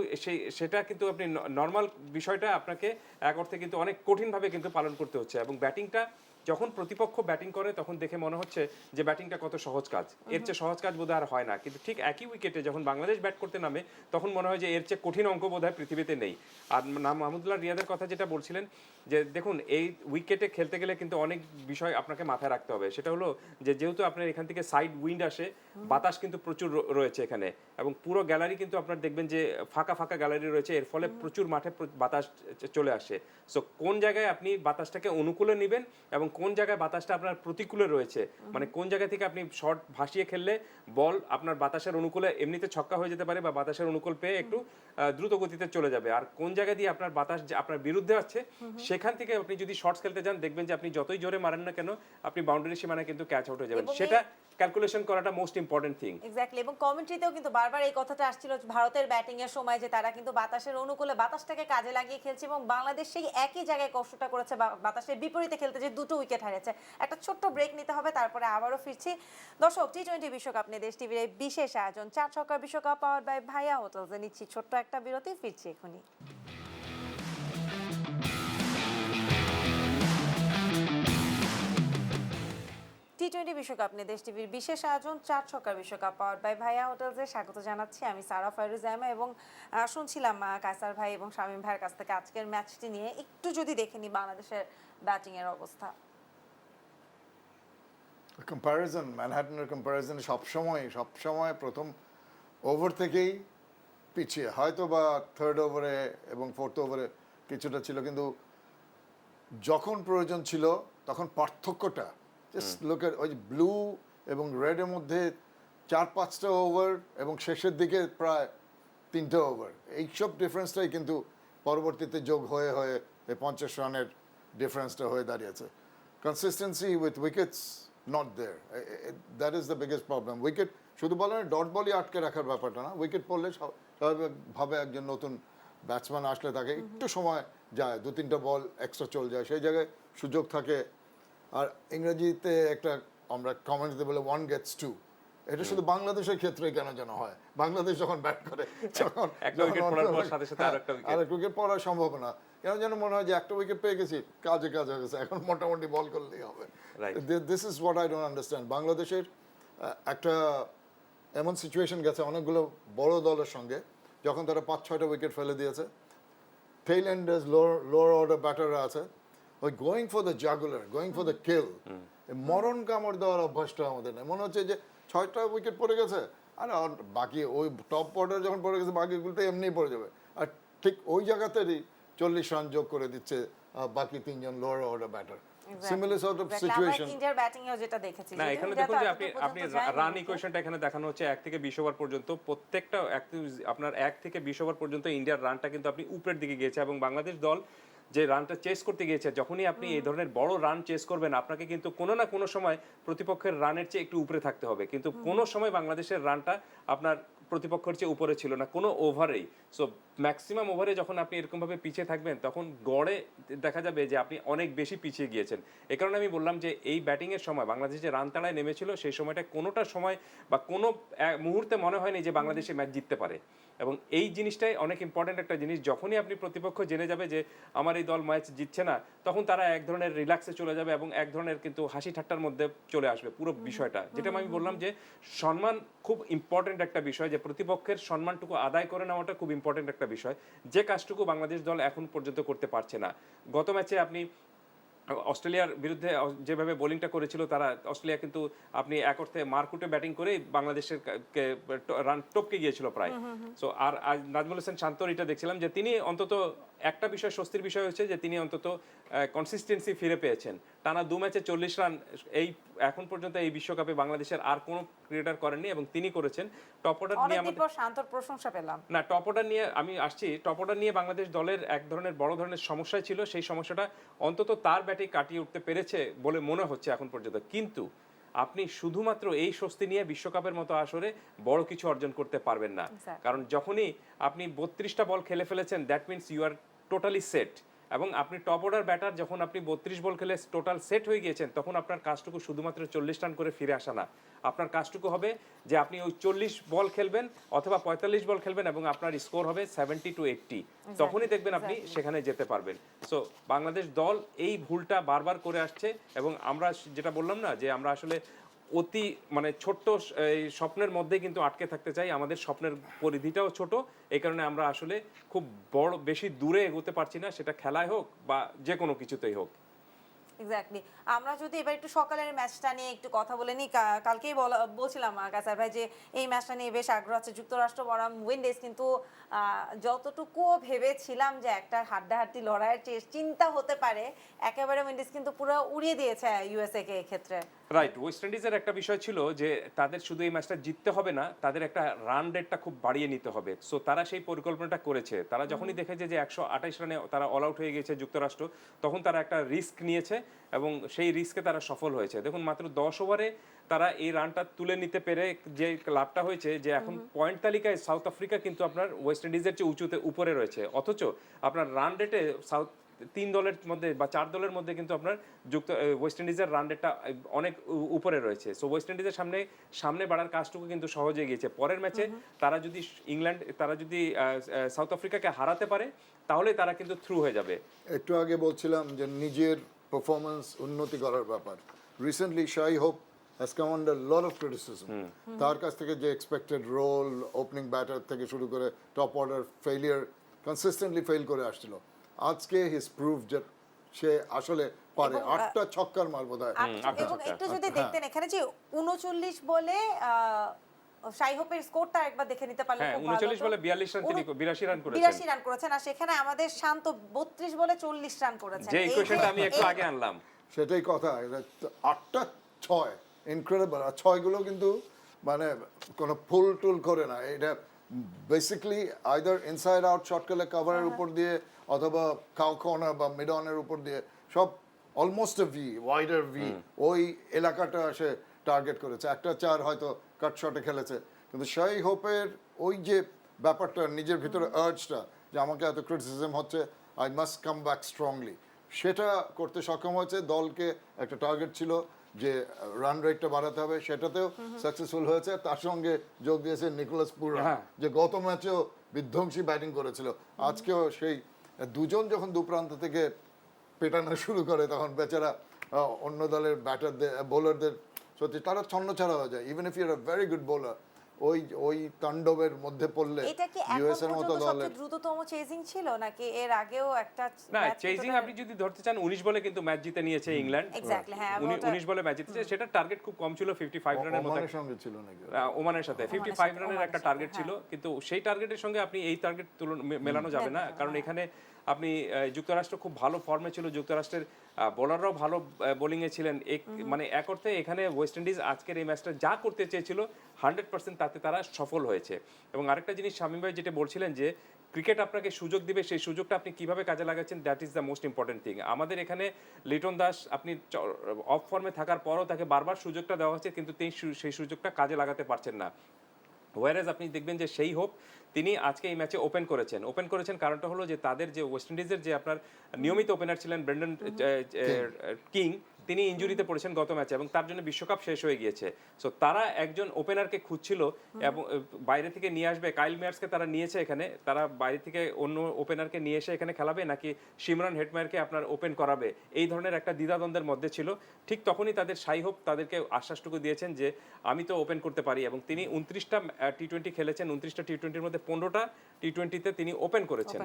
সেটা কিন্তু আপনি নর্মাল বিষয়টা আপনাকে এক অর্থে কিন্তু অনেক কঠিনভাবে কিন্তু পালন করতে হচ্ছে। এবং ব্যাটিংটা যখন প্রতিপক্ষ ব্যাটিং করে তখন দেখে মনে হচ্ছে যে ব্যাটিংটা কত সহজ কাজ, এর চেয়ে সহজ কাজ বোধহয় আর হয় না। কিন্তু ঠিক একই উইকেটে যখন বাংলাদেশ ব্যাট করতে নামে তখন মনে হয় যে এর চেয়ে কঠিন অঙ্ক বোধহয় পৃথিবীতে নেই। আর মাহমুদুল্লাহ রিয়াদের কথা যেটা বলছিলেন, যে দেখুন এই উইকেটে খেলতে গেলে কিন্তু অনেক বিষয় আপনাকে মাথায় রাখতে হবে। সেটা হলো যে যেহেতু আপনার এখান থেকে সাইড উইন্ড আসে, বাতাস কিন্তু প্রচুর রয়েছে এখানে, এবং পুরো গ্যালারি কিন্তু আপনার দেখবেন যে ফাঁকা গ্যালারি রয়েছে, এর ফলে প্রচুর মাঠে বাতাস চলে আসে। সো কোন জায়গায় আপনি বাতাসটাকে অনুকূলে নেবেন এবং কোন জায়গায় বাতাসটা আপনার প্রতিকূলে রয়েছে, মানে কোন জায়গা থেকে আপনি শট ভাসিয়ে খেললে বল আপনার বাতাসের অনুকূলে এমনিতে ছক্কা হয়ে যেতে পারে বা বাতাসের অনুকূল পেয়ে একটু দ্রুত গতিতে চলে যাবে, আর কোন জায়গা দিয়ে আপনার বাতাস আপনার বিরুদ্ধে আছে সেখান থেকে আপনি যদি শর্টস খেলতে যান দেখবেন যে আপনি যতই জোরে মারেন না কেন আপনি বাউন্ডারি সীমানায় কিন্তু ক্যাচ আউট হয়ে যাবেন। এবং সেটা ক্যালকুলেশন করাটা মোস্ট ইম্পর্টেন্ট থিং। এক্স্যাক্টলি, এবং কমেন্ট্রিতেও কিন্তু বারবার এই কথাটা আসছিল ভারতের ব্যাটিং এর সময় যে তারা কিন্তু বাতাসের অনুকূলে বাতাসটাকে কাজে লাগিয়ে খেলছে, এবং বাংলাদেশ সেই একই জায়গায় কষ্টটা করেছে বাতাসের বিপরীতে খেলতে, যে দুটো উইকেট হারিয়েছে। একটা ছোট্ট ব্রেক নিতে হবে, তারপরে আবারও ফিরছি। দর্শক, টি-20 বিশ্বকাপ নিয়ে দেশ টিভির এই বিশেষ আয়োজন 4 ছক্কার বিশ্বকাপ পাওয়ার বাই ভাইয়া হোটেলসে নিচ্ছি ছোট্ট একটা বিরতি, ফিরছি এখনই। টি-20 বিশ্বকাপ নিয়ে দেশ টিভির বিশেষ আয়োজন 4 ছক্কার বিশ্বকাপ পাওয়ার বাই ভাইয়া হোটেলসে স্বাগত জানাচ্ছি আমি সারা ফাইরুজ জাইমা, এবং শুনছিলাম কায়সার ভাই এবং শামীম ভাইয়ের কাছ থেকে আজকের ম্যাচটি নিয়ে। একটু যদি দেখে নি বাংলাদেশের ব্যাটিং এর অবস্থা। কম্প্যারিজন, ম্যানহাটনের কম্প্যারিজন সবসময় প্রথম ওভার থেকেই পিছিয়ে, হয়তো বা থার্ড ওভারে এবং ফোর্থ ওভারে কিছুটা ছিল, কিন্তু যখন প্রয়োজন ছিল তখন পার্থক্যটা জাস্ট লোকের ওই ব্লু এবং রেডের মধ্যে 4-5টা ওভার এবং শেষের দিকে প্রায় 3টে ওভার, এইসব ডিফারেন্সটাই কিন্তু পরবর্তীতে যোগ হয়ে এই 50 রানের ডিফারেন্সটা হয়ে দাঁড়িয়েছে। Consistency with wickets not there, that is the biggest problem. Wicket শুধু বলে না ডট বলই আটকে রাখার ব্যাপারটা না, উইকেট পড়লে স্বাভাবিকভাবে একজন নতুন ব্যাটসম্যান আসলে তাকে একটু সময় যায়, 2-3টা বল এক্সট্রা চলে যায়, সেই জায়গায় সুযোগ থাকে। আর ইংরেজিতে একটা আমরা কমেন্টে বলে 1 gets 2, এটা শুধু বাংলাদেশের ক্ষেত্রে কেন যেন হয়, বাংলাদেশ যখন ব্যাট করে তখন একটা উইকেট পড়ার পর সাথে সাথে আরেকটা উইকেট, আরেকটা উইকেট পড়ার সম্ভাবনা কেন যেন মনে হয় যে একটা উইকেট পেয়ে গেছি, কাজে হয়ে গেছে, এখন মোটামুটি বল করলেই হবে। This is what I don't understand. বাংলাদেশের একটা এমন সিচুয়েশন গেছে অনেকগুলো বড় দলের সঙ্গে, যখন তারা 5-6টা উইকেট ফেলে দিয়েছে, টেইল এন্ডার্স লোয়ার অর্ডার ব্যাটাররা আছে, ওই going for the jugular, going for the kill, মরণ কামড় দেওয়ার অভ্যাসটা আমাদের নেই। মনে হচ্ছে যে 6টা উইকেট পড়ে গেছে, আর বাকি ওই টপ অর্ডার যখন পড়ে গেছে বাকিগুলো তো এমনিই পড়ে যাবে, আর ঠিক ওই জায়গাতেই 40 রান যোগ করে দিচ্ছে বাকি 3জন lower order batter. Similar sort of situation ইন্ডিয়ার ব্যাটিং এও যেটা দেখেছি, না এখানে দেখুন যে আপনি রান ইকুয়েশনটা এখানে দেখানো হচ্ছে 1 থেকে 20 ওভার পর্যন্ত, প্রত্যেকটা আপনার 1 থেকে 20 ওভার পর্যন্ত ইন্ডিয়ার রানটা কিন্তু আপনি উপরের দিকে গিয়েছে, এবং বাংলাদেশ দল যে রানটা চেস করতে গিয়েছে, যখনই আপনি এই ধরনের বড় রান চেস করবেন আপনাকে কিন্তু কোনো না কোনো সময় প্রতিপক্ষের রানের চেয়ে একটু উপরে থাকতে হবে, কিন্তু কোনো সময় বাংলাদেশের রানটা আপনার প্রতিপক্ষের চেয়ে উপরে ছিল না কোনো ওভারেই। সো ম্যাক্সিমাম ওভারে যখন আপনি এরকমভাবে পিছিয়ে থাকবেন তখন গড়ে দেখা যাবে যে আপনি অনেক বেশি পিছিয়ে গিয়েছেন। এ কারণে আমি বললাম যে এই ব্যাটিংয়ের সময় বাংলাদেশ যে রান তাড়ায় নেমেছিল সেই সময়টা কোনোটা সময় বা কোনো মুহূর্তে মনে হয়নি যে বাংলাদেশ ম্যাচ জিততে পারে, এবং এই জিনিসটাই অনেক ইম্পর্টেন্ট একটা জিনিস। যখনই আপনি প্রতিপক্ষ জেনে যাবে যে আমার এই দল ম্যাচ জিতছে না, তখন তারা এক ধরনের রিল্যাক্সে চলে যাবে এবং এক ধরনের কিন্তু হাসি ঠাট্টার মধ্যে চলে আসবে পুরো বিষয়টা। যেটা আমি বললাম যে সম্মান খুব ইম্পর্টেন্ট একটা বিষয়, যে প্রতিপক্ষের সম্মানটুকু আদায় করে নেওয়াটা খুব ইম্পর্টেন্ট একটা বিষয়, যে কাজটুকু বাংলাদেশ দল এখন পর্যন্ত করতে পারছে না। গত ম্যাচে আপনি অস্ট্রেলিয়ার বিরুদ্ধে যেভাবে বোলিংটা করেছিল তারা, অস্ট্রেলিয়া কিন্তু আপনি এক অর্থে মারকুটে ব্যাটিং করে বাংলাদেশের রান টপকে গিয়েছিল প্রায়। সো আর নাজমুল হোসেন শান্তর এটা দেখছিলাম যে তিনি অন্তত একটা বিষয় স্বস্তির বিষয় হচ্ছে যে তিনি অন্তত কনসিস্টেন্সি ফিরে পেয়েছেন। টানা 2 ম্যাচে 40 রান এই এখন পর্যন্ত এই বিশ্বকাপে বাংলাদেশের আর কোনো ক্রিকেটার করেননি, এবং তিনি করেছেন। টপ অর্ডার নিয়ে আমাদের শান্তর প্রশংসা পেলাম না, টপ অর্ডার নিয়ে আমি আসছি। টপ অর্ডার নিয়ে বাংলাদেশ দলের এক ধরনের বড় ধরনের সমস্যায় ছিল, সেই সমস্যাটা অন্তত তার ব্যাটে কাটিয়ে উঠতে পেরেছে বলে মনে হচ্ছে এখন পর্যন্ত। কিন্তু আপনি শুধুমাত্র এই স্বস্তি নিয়ে বিশ্বকাপের মতো আসরে বড় কিছু অর্জন করতে পারবেন না, কারণ যখনই আপনি 32টা বল খেলে ফেলেছেন that means you are totally set, এবং আপনি টপ অর্ডার ব্যাটার যখন আপনি 32 বল খেলে টোটাল সেট হয়ে গিয়েছেন তখন আপনার কাজটুকু শুধুমাত্র 40 রান করে ফিরে আসা না, আপনার কাজটুকু হবে যে আপনি ওই 40 বল খেলবেন অথবা 45 বল খেলবেন এবং আপনার স্কোর হবে 70 to 80, তখনই দেখবেন আপনি সেখানে যেতে পারবেন। সো বাংলাদেশ দল এই ভুলটা বারবার করে আসছে, এবং আমরা যেটা বললাম না যে আমরা আসলে অতি মানে ছোট্ট এই স্বপ্নের মধ্যে কিন্তু আটকে থাকতে চাই, আমাদের স্বপ্নের পরিধিটাও ছোট, এই কারণে আমরা আসলে খুব বড় বেশি দূরে এগোতে পারছি না, সেটা খেলায় হোক বা যে কোনো কিছুতেই হোক। এক্স্যাক্টলি। আমরা যদি এবার একটু সকালের ম্যাচটা নিয়ে একটু কথা বলে নিই, কালকেই বলছিলাম কাসার ভাই যে এই ম্যাচটা নিয়ে বেশ আগ্রহ আছে যুক্তরাষ্ট্র বনাম উইন্ডিজ, কিন্তু যতটুকুও ভেবেছিলাম যে একটা হাড্ডাহাড্ডি লড়াইয়ের চিন্তা হতে পারে, একেবারে উইন্ডিজ কিন্তু পুরো উড়িয়ে দিয়েছে ইউএসএ কে এক্ষেত্রে। রাইট, ওয়েস্ট ইন্ডিজের একটা বিষয় ছিল যে তাদের শুধু এই ম্যাচটা জিততে হবে না, তাদের একটা রান রেটটা খুব বাড়িয়ে নিতে হবে। সো তারা সেই পরিকল্পনাটা করেছে। তারা যখনই দেখেছে যে 128 রানে তারা অল আউট হয়ে গেছে যুক্তরাষ্ট্র, তখন তারা একটা রিস্ক নিয়েছে এবং সেই রিস্কে তারা সফল হয়েছে। দেখুন মাত্র 10 ওভারে তারা এই রানটা তুলে নিতে পেরে যে লাভটা হয়েছে, যে এখন পয়েন্ট তালিকায় সাউথ আফ্রিকা কিন্তু আপনার ওয়েস্ট ইন্ডিজের চেয়ে উঁচুতে উপরে রয়েছে, অথচ আপনার রান রেটে সাউথ 3 দলের মধ্যে বা 4 দলের মধ্যে কিন্তু আপনার ওয়েস্ট ইন্ডিজের রান রেটটা অনেক উপরে রয়েছে। সো ওয়েস্ট ইন্ডিজের সামনে বাড়ার কাজটুকু কিন্তু সহজে গিয়েছে। পরের ম্যাচে তারা যদি তারা যদি সাউথ আফ্রিকাকে হারাতে পারে, তাহলে তারা কিন্তু থ্রু হয়ে যাবে। একটু আগে বলছিলাম যে নিজের পারফরমেন্স উন্নতি করার ব্যাপার। Recently Shai Hope has come under lot of criticism. তার কাছ থেকে যে এক্সপেক্টেড রোল, ওপেনিং ব্যাটার থেকে শুরু করে top order failure, consistently fail করে আসছিল। আজকে হিজ প্রুভ যে সে আসলে পারে। 8টা ছক্কার মার বোধহয়। এবং একটু যদি দেখতেন এখানে যে 39 বলে শাই হোপের স্কোরটা একবার দেখে নিতে পারলে হ্যাঁ, খুব ভালো 39 বলে 42 রান, তিনি 82 রান করেছেন। 82 রান করেছেন, আর সেখানে আমাদের শান্ত 32 বলে 40 রান করেছেন। যে ইকুয়েশনটা আমি একটু আগে আনলাম, সেটাই কথা। 8টা 6 ইনক্রেডিবল। আর 6গুলো কিন্তু মানে কোনো ফুল টুল করে না, এটা basically either inside out shot খেলে কভারের উপর দিয়ে, অথবা কাউ কর্নার বা মিড অনের উপর দিয়ে, সব almost A V, wider V, ওই এলাকাটা সে টার্গেট করেছে। একটা 4 হয়তো কাট শটে খেলেছে, কিন্তু শাই হোপের ওই যে ব্যাপারটা, নিজের ভিতরে আর্জটা যে আমাকে এত ক্রিটিসিজম হচ্ছে, I must come back strongly, সেটা করতে সক্ষম হয়েছে। দলকে একটা টার্গেট ছিল যে রান রেটটা বাড়াতে হবে, সেটাতেও সাকসেসফুল হয়েছে। তার সঙ্গে যোগ দিয়েছে নিকোলাস পুরান, যে গত ম্যাচেও বিধ্বংসী ব্যাটিং করেছিল। আজকেও সেই দুজন যখন দুপ্রান্ত থেকে পেটানো শুরু করে, তখন বেচারা অন্য দলের ব্যাটারদের, বোলারদের সত্যি তারা ছন্নছাড়া হয়ে যায়। Even if you are a very good bowler, ওই তাণ্ডবের মধ্যে পড়লে এটা কি ইউএস এর এখন মতো পর্যন্ত দলের সবচেয়ে দ্রুততম চেজিং ছিল, নাকি এর আগেও একটা না ম্যাচ চেজিং আপনি যদি ধরতে চান, 19 বলে কিন্তু ম্যাচ জিতে নিয়েছে ইংল্যান্ড। এক্স্যাক্টলি, হ্যাঁ 19 বলে ম্যাচ জিতেছে, সেটা টার্গেট খুব কম ছিল, 55 রানের মতো। ওমানের সঙ্গে ছিল নাকি? ওমানের সাথে 55 রানের একটা টার্গেট ছিল, কিন্তু সেই টার্গেটের সঙ্গে আপনি এই টার্গেট মেলানো যাবে না, কারণ এখানে আপনি যুক্তরাষ্ট্র খুব ভালো ফর্মে ছিল, যুক্তরাষ্ট্রের বোলাররাও ভালো বোলিং এ ছিলেন। মানে এক অর্থে এখানে ওয়েস্ট ইন্ডিজ আজকের এই ম্যাচটা যা করতে চেয়েছিল 100% তাতে তারা সফল হয়েছে। এবং আরেকটা জিনিস শামীম ভাই যেটা বলছিলেন যে ক্রিকেট আপনাকে সুযোগ দিবে, সেই সুযোগটা আপনি কিভাবে কাজে লাগাচ্ছেন, that is the most important thing. আমাদের এখানে লিটন দাস আপনি অফ ফর্মে থাকার পরও তাকে বারবার সুযোগটা দেওয়া হচ্ছে, কিন্তু তিনি সেই সুযোগটা কাজে লাগাতে পারছেন না। ওয়ারেজ আপনি দেখবেন যে সেই হোপ তিনি আজকে এই ম্যাচে ওপেন করেছেন কারণটা হলো যে তাদের যে ওয়েস্ট ইন্ডিজের যে আপনার নিয়মিত ওপেনার ছিলেন ব্রেন্ডন কিং, তিনি ইনজুরিতে পড়েছেন গত ম্যাচে এবং তার জন্য বিশ্বকাপ শেষ হয়ে গিয়েছে। সো তারা একজন ওপেনারকে খুঁজছিল এবং বাইরে থেকে নিয়ে আসবে। কাইল মেয়ার্সকে তারা নিয়েছে এখানে, তারা বাইরে থেকে অন্য ওপেনারকে নিয়ে এসে এখানে খেলাবে নাকি সিমরান হেটমায়ারকে আপনার ওপেন করাবে, এই ধরনের একটা দ্বিধাদ্বন্দ্বের মধ্যে ছিল। ঠিক তখনই তাদের শাই হোপ তাদেরকে আশ্বাসটুকু দিয়েছেন যে আমি তো ওপেন করতে পারি, এবং তিনি 29টা টি-20 খেলেছেন, 29টা টি-20-র মধ্যে 15টা টি-20-তে তিনি ওপেন করেছেন।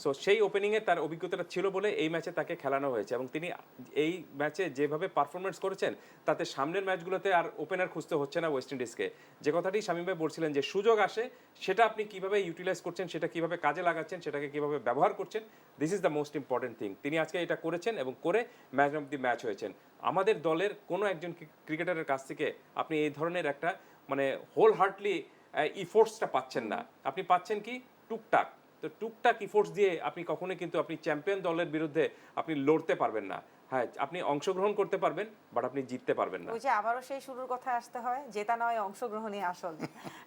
সো সেই ওপেনিংয়ে তার অভিজ্ঞতাটা ছিল বলে এই ম্যাচে তাকে খেলানো হয়েছে, এবং তিনি এই ম্যাচে যেভাবে পারফরমেন্স করেছেন তাতে সামনের ম্যাচগুলোতে আর ওপেনার খুঁজতে হচ্ছে না ওয়েস্ট ইন্ডিজকে। যে কথাটি শামীম ভাই বলছিলেন যে সুযোগ আসে, সেটা আপনি কিভাবে ইউটিলাইজ করছেন, সেটা কিভাবে কাজে লাগাচ্ছেন, সেটাকে কিভাবে ব্যবহার করছেন, this is the most important thing. তিনি আজকে এটা করেছেন এবং করে ম্যাচ অফ দি ম্যাচ হয়েছেন। আমাদের দলের কোনো একজন ক্রিকেটারের কাছ থেকে আপনি এই ধরনের একটা মানে হোল হার্টলি ইফোর্টসটা পাচ্ছেন না। আপনি পাচ্ছেন কি টুকটাক, তো টুকটাক ইফোর্টস দিয়ে আপনি কখনোই কিন্তু আপনি চ্যাম্পিয়ন দলের বিরুদ্ধে আপনি লড়তে পারবেন না। হ্যাঁ, আপনি অংশগ্রহণ করতে পারবেন, বাট আপনি জিততে পারবেন না। ওই যে আবারও সেই শুরুর কথা আসতে হয়, জেতা নয় অংশগ্রহণই আসল।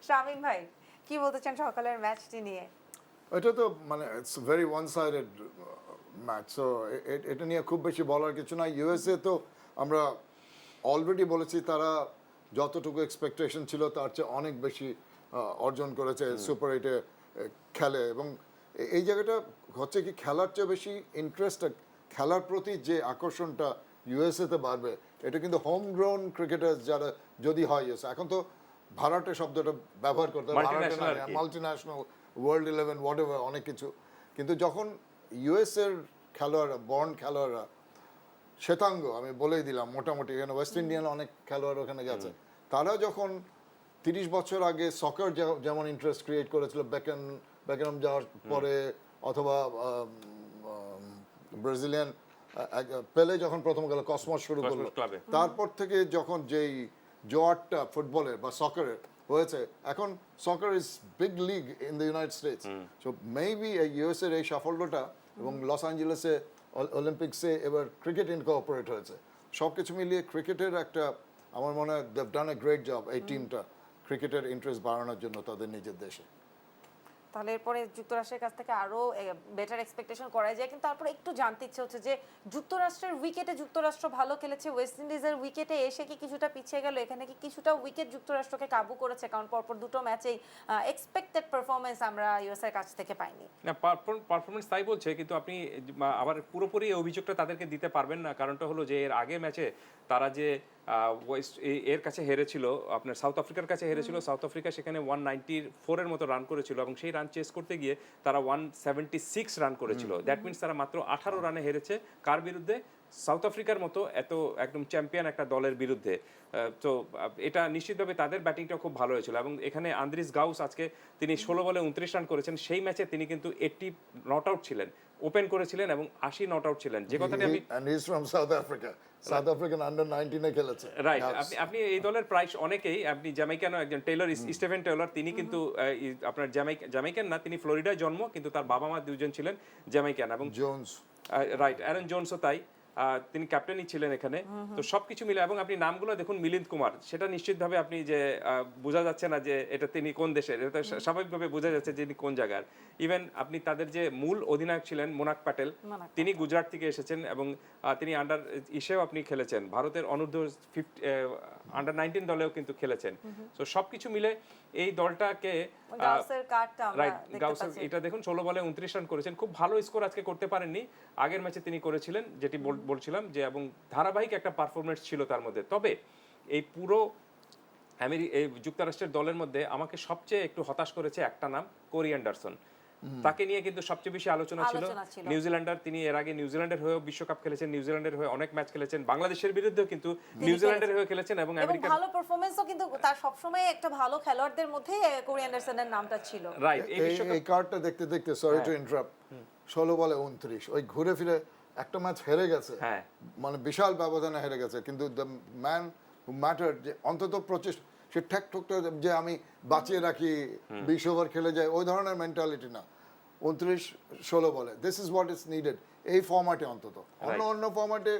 শামীম ভাই কি বলতে চান সকালের ম্যাচটি নিয়ে? এটা তো মানে it's very one sided match, so এটা নিয়ে খুব বেশি বলার কিছু না। ইউএসএ তো আমরা অলরেডি বলেছি তারা যতটুকু এক্সপেকটেশন ছিল তার চেয়ে অনেক বেশি অর্জন করেছে, সুপার 8-এ খেলে। এবং এই জায়গাটা হচ্ছে কি, খেলার চেয়ে বেশি ইন্টারেস্ট, খেলার প্রতি যে আকর্ষণটা ইউএসএতে বাড়বে, এটা কিন্তু হোম গ্রাউন্ড ক্রিকেটার যারা যদি হয় ইউএসএ, এখন তো ভাড়াটে শব্দটা ব্যবহার করতে হয়, মাল্টিন্যাশনাল, ওয়ার্ল্ড 11 হোয়াট এভার, অনেক কিছু। কিন্তু যখন ইউএসএর খেলোয়াড়রা, বর্ন খেলোয়াড়রা শ্বেতাঙ্গ আমি বলেই দিলাম মোটামুটি, এখানে ওয়েস্ট ইন্ডিয়ান অনেক খেলোয়াড় ওখানে গেছে, তারা যখন 30 বছর আগে সকার যেমন ইন্টারেস্ট ক্রিয়েট করেছিল বেকেনহাম যাওয়ার পরে, অথবা ব্রাজিলিয়ান পেলে যখন প্রথম গেল কসমস শুরু করলো, ক্লাবে তারপর থেকে যখন যেই জোয়ারটা ফুটবলের বা সকারের হয়েছে, এখন soccer is big league in the United States. So maybe এই ইউএস এর এই সাফল্যটা এবং লস অ্যাঞ্জেলেসে অলিম্পিক্সে এবার ক্রিকেট ইনকর্পোরেট হয়েছে, সব কিছু মিলিয়ে ক্রিকেটের একটা আমার মনে হয় they've done a great job এই টিমটা ক্রিকেটের ইন্টারেস্ট বাড়ানোর জন্য তাদের নিজের দেশে। তাহলে এরপরে যুক্তরাষ্ট্রের কাছ থেকে আরো বেটার এক্সপেকটেশন করা যায়, কিন্তু তারপরে একটু জানতে ইচ্ছে হচ্ছে যে যুক্তরাষ্ট্রের উইকেটে যুক্তরাষ্ট্র ভালো খেলেছে, ওয়েস্ট ইন্ডিজের উইকেটে এসে কি কিছুটা পিছিয়ে গেল, এখানে কি কিছুটা উইকেট যুক্তরাষ্ট্রকে কাবু করেছে? কারণ পরপর দুটো ম্যাচেই এক্সপেক্টেড পারফরমেন্স আমরা ইউএস এর কাছ থেকে পাইনি। না, পারফরমেন্স তাই বলছে, কিন্তু আপনি আবার পুরোপুরি এই অভিযোগটা তাদেরকে দিতে পারবেন না। কারণটা হলো যে এর আগে ম্যাচে তারা যে এর কাছে হেরেছিল, আপনার সাউথ আফ্রিকার কাছে হেরেছিল, সাউথ আফ্রিকা সেখানে 194 এর মতো রান করেছিল এবং সেই রান চেস করতে গিয়ে তারা 176 রান করেছিল। দ্যাট মিনস তারা মাত্র 18 রানে হেরেছে কার বিরুদ্ধে? সাউথ আফ্রিকার মতো এত একদম চ্যাম্পিয়ন একটা দলের বিরুদ্ধে। তো এটা নিশ্চিতভাবে তাদের ব্যাটিংটা খুব ভালো হয়েছিল এবং এখানে আন্দ্রিস গাউস আজকে তিনি 16 বলে 29 রান করেছেন। সেই ম্যাচে তিনি কিন্তু 80 নট আউট ছিলেন, ওপেন করেছিলেন এবং 80 নট আউট ছিলেন, যে কথাটি আমি And he's from South Africa. South African under 19 এ খেলেছে। রাইট। আপনি এই দলের প্রায় অনেকেই, আপনি জ্যামাইকানও একজন টেইলর, স্টিভেন টেইলর, তিনি কিন্তু আপনার জ্যামাইকান না, তিনি ফ্লোরিডায় জন্ম, কিন্তু তার বাবা মা দুজন ছিলেন জ্যামাইকান। এবং জোন্স, রাইট, অ্যারন জোনসও তাই, তিনি ক্যাপ্টেনই ছিলেন এখানে। তো সবকিছু মিলে, এবং আপনি নামগুলো দেখুন, মিলিন্দ কুমার, সেটা নিশ্চিতভাবে আপনি যে বোঝা যাচ্ছে না যে এটা তিনি কোন দেশের, এটা স্বাভাবিকভাবে বোঝা যাচ্ছে যে তিনি কোন জায়গার। ইভেন আপনি তাদের যে মূল অধিনায়ক ছিলেন মোনাক প্যাটেল, তিনি গুজরাট থেকে এসেছেন এবং তিনি আন্ডার ইসেও আপনি খেলেছেন, ভারতের অনূর্ধ্ব আন্ডার 19 দলেও কিন্তু খেলেছেন। তো সবকিছু মিলে এই দলটাকে এটা দেখুন 16 বলে 29 রান করেছেন, খুব ভালো স্কোর আজকে করতে পারেননি, আগের ম্যাচে তিনি করেছিলেন, যেটি বলছিলাম যে, এবং ধারাবাহিক একটা পারফরমেন্স ছিল তার মধ্যে। তবে এই পুরো এই যুক্তরাষ্ট্রের দলের মধ্যে আমাকে সবচেয়ে একটু হতাশ করেছে একটা নাম, কোরি অ্যান্ডারসন। তাকে নিয়ে কিন্তু সবচেয়ে বেশি আলোচনা ছিল। নিউজিল্যান্ডার, তিনি এর আগে নিউজিল্যান্ডের হয়েও বিশ্বকাপ খেলেছেন, নিউজিল্যান্ডের হয়ে অনেক ম্যাচ খেলেছেন, বাংলাদেশের বিরুদ্ধেও কিন্তু নিউজিল্যান্ডের হয়ে খেলেছেন এবং আমেরিকার ভালো পারফরম্যান্সও, কিন্তু তার সবসময় একটা ভালো খেলোয়াড়দের মধ্যে কোরি অ্যান্ডারসনের নামটা ছিল। রাইট। এই কার্ডটা দেখতে দেখতে, সরি টু ইন্টারাপ্ট, 16 বলে 29, ওই ঘুরে ফিরে একটা ম্যাচ হেরে গেছে, মানে বিশাল ব্যবধানে হেরে গেছে, কিন্তু দ্য ম্যান হু ম্যাটার, যে অন্তত সে ঠেক ঠুকটা যে আমি বাঁচিয়ে রাখি 20 ওভার খেলে যায়, ওই ধরনের মেন্টালিটি না। 29-16 বলে, this is what is needed এই ফরম্যাটে। অন্তত অন্য ফরম্যাটে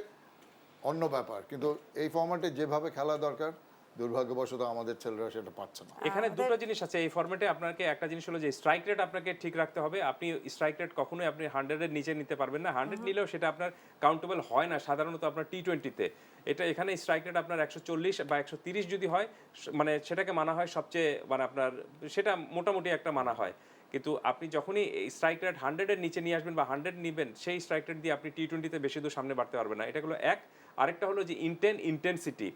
অন্য ব্যাপার, কিন্তু এই ফরম্যাটে যেভাবে খেলা দরকার, দুর্ভাগ্যবশত আমাদের ছেলেরা সেটা পাচ্ছে না। এখানে দুটো জিনিস আছে এই ফরম্যাটে। আপনাকে একটা জিনিস হলো যে স্ট্রাইক রেট আপনাকে ঠিক রাখতে হবে। আপনি স্ট্রাইক রেট কখনোই আপনি 100 এর নিচে নিতে পারবেন না। 100 নিলেও সেটা আপনার কাউন্টেবল হয় না সাধারণত আপনার টি-20-তে। এটা এখানে স্ট্রাইক রেট আপনার 140 বা 130 যদি হয়, মানে সেটাকে মানা হয় সবচেয়ে, মানে আপনার সেটা মোটামুটি একটা মানা হয়। কিন্তু আপনি যখনই স্ট্রাইক রেট 100 এর নিচে নিয়ে আসবেন বা 100 নিবেন, সেই স্ট্রাইক রেট দিয়ে আপনি টি-20-তে বেশি দূর সামনে বাড়তে পারবেন না। এটা হলো এক। আরেকটা হলো যে ইন্টেন্সিটি,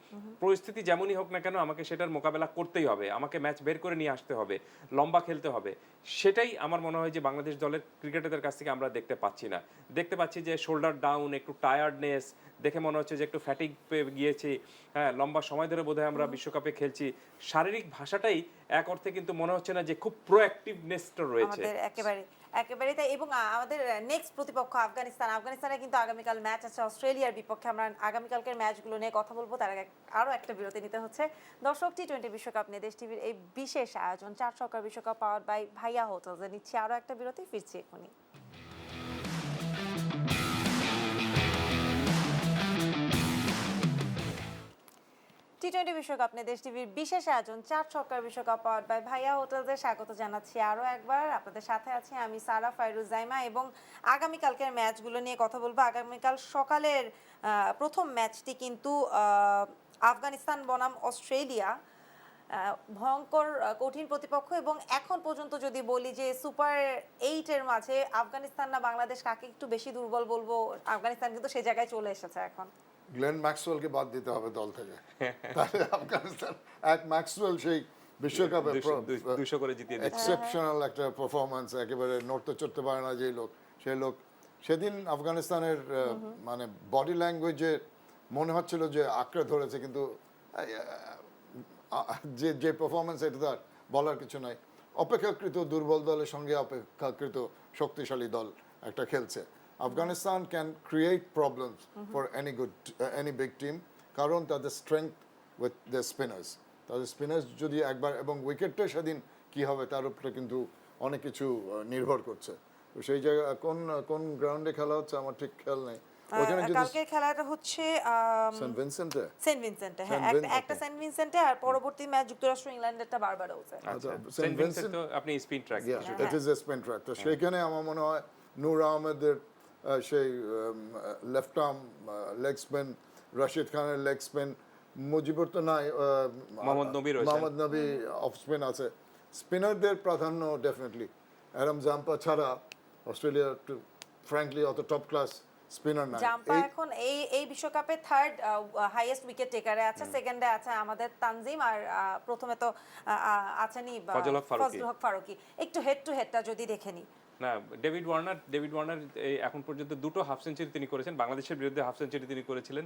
পরিস্থিতি যেমনই হোক না কেন আমাকে সেটার মোকাবেলা করতেই হবে, আমাকে ম্যাচ বের করে নিয়ে আসতে হবে, লম্বা খেলতে হবে। সেটাই আমার মনে হয় যে বাংলাদেশ দলের ক্রিকেটারদের কাছ থেকে আমরা দেখতে পাচ্ছি না। দেখতে পাচ্ছি যে শোল্ডার ডাউন, একটু টায়ার্ডনেস, দেখে মনে হচ্ছে যে একটু ফ্যাটিক পেয়ে গিয়েছি, হ্যাঁ, লম্বা সময় ধরে বোধহয় আমরা বিশ্বকাপে খেলছি। শারীরিক ভাষাটাই এক অর্থে কিন্তু মনে হচ্ছে না যে খুব প্রোঅ্যাক্টিভনেসটা রয়েছে। একেবারে তাই। এবং আমাদের নেক্সট প্রতিপক্ষ আফগানিস্তানে কিন্তু আগামীকাল ম্যাচ আছে অস্ট্রেলিয়ার বিপক্ষে। আমরা আগামীকালকের ম্যাচগুলো নিয়ে কথা বলবো, তার আগে আরও একটা বিরতি নিতে হচ্ছে। দর্শক, টি-20 বিশ্বকাপ নিয়ে দেশ টিভির এই বিশেষ আয়োজন 4 ছক্কার বিশ্বকাপ পাওয়ার বাই ভাইয়া হোটেলসে নিচ্ছে আরও একটা বিরতি, ফিরছি এখনই। টি-20 বিশ্বকাপ নিয়ে দেশ টিভির বিশেষ আয়োজন 4 ছক্কার বিশ্বকাপ পাওয়ার বাই ভাইয়া হোটেলসে স্বাগত জানাচ্ছি আরও একবার। আপনাদের সাথে আছি আমি সারা ফাইরুজ জাইমা এবং আগামীকালকের ম্যাচগুলো নিয়ে কথা বলবো। আগামীকাল সকালের প্রথম ম্যাচটি কিন্তু আফগানিস্তান বনাম অস্ট্রেলিয়া, ভয়ঙ্কর কঠিন প্রতিপক্ষ। এবং এখন পর্যন্ত যদি বলি যে সুপার 8-এর মাঝে আফগানিস্তান না বাংলাদেশ, কাকে একটু বেশি দুর্বল বলবো? আফগানিস্তান কিন্তু সেই জায়গায় চলে এসেছে এখন। গ্লেন ম্যাক্সওয়েলকে বাদ দিতে হবে দল থেকে, তাহলে আফগানিস্তান ম্যাক্সওয়েল সেই বিশ্বকাপে 200 করে জিতিয়ে দিয়েছে, এক্সেপশনাল একটা পারফরম্যান্স, একেবারে নড়তে চড়তে পারে না যে লোক, সেই লোক সেদিন আফগানিস্তানের মানে বডি ল্যাঙ্গুয়েজে মনে হচ্ছিল যে আঁকড়ে ধরেছে, কিন্তু যে যে পারফরমেন্স, এটা তো আর বলার কিছু নাই। অপেক্ষাকৃত দুর্বল দলের সঙ্গে অপেক্ষাকৃত শক্তিশালী দল একটা খেলছে। Afghanistan can create problems for any big team, কারণ তাদের স্ট্রেংথ উইথ দ্য স্পিনার্স। তাদের স্পিনার্স যদি একবার, এবং উইকেটটা সেদিন কি হবে তার উপরে কিন্তু অনেক কিছু নির্ভর করছে। তো সেই জায়গা কোন কোন গ্রাউন্ডে খেলা হচ্ছে আমার ঠিক খেয়াল নেই। ওখানে যদি কালকের খেলাটা হচ্ছে সেন্ট ভিনসেন্টে, সেন্ট ভিনসেন্টে, হ্যাঁ একটা সেন্ট ভিনসেন্টে, আর পরবর্তী ম্যাচ যুক্তরাষ্ট্র ইংল্যান্ডেরটা বারবাডোসে। আচ্ছা, সেন্ট সেন্ট ভিনসেন্ট ভিনসেন্ট, তো আপনি spin track it is a spin track. তো সেখানে আমার মনে হয় নূর আহমেদের সেই left arm leg spin, Rashid খানের লেগ স্পিন, মুজিবুর তো নাই, মোহাম্মদ নবী রয়েছেন। মোহাম্মদ নবী অফ স্পিন আছে। স্পিনারদের প্রাধান্য ডেফিনেটলি। অ্যাডাম জাম্পা ছাড়া অস্ট্রেলিয়া ফ্র্যাঙ্কলি অত টপ ক্লাস স্পিনার নাই। জাম্পা এখন এই বিশ্বকাপে থার্ড হাইয়েস্ট উইকেট টেকারে আছে, সেকেন্ডে আছে আমাদের তানজিম, আর প্রথমে তো আছেনই ফজলুল হক ফারুকী। একটু হেড টু হেডটা যদি দেখে নি, না, ডেভিড ওয়ার্নার এখন পর্যন্ত দুটো হাফ সেঞ্চুরি তিনি করেছেন, বাংলাদেশের বিরুদ্ধে হাফ সেঞ্চুরি তিনি করেছিলেন,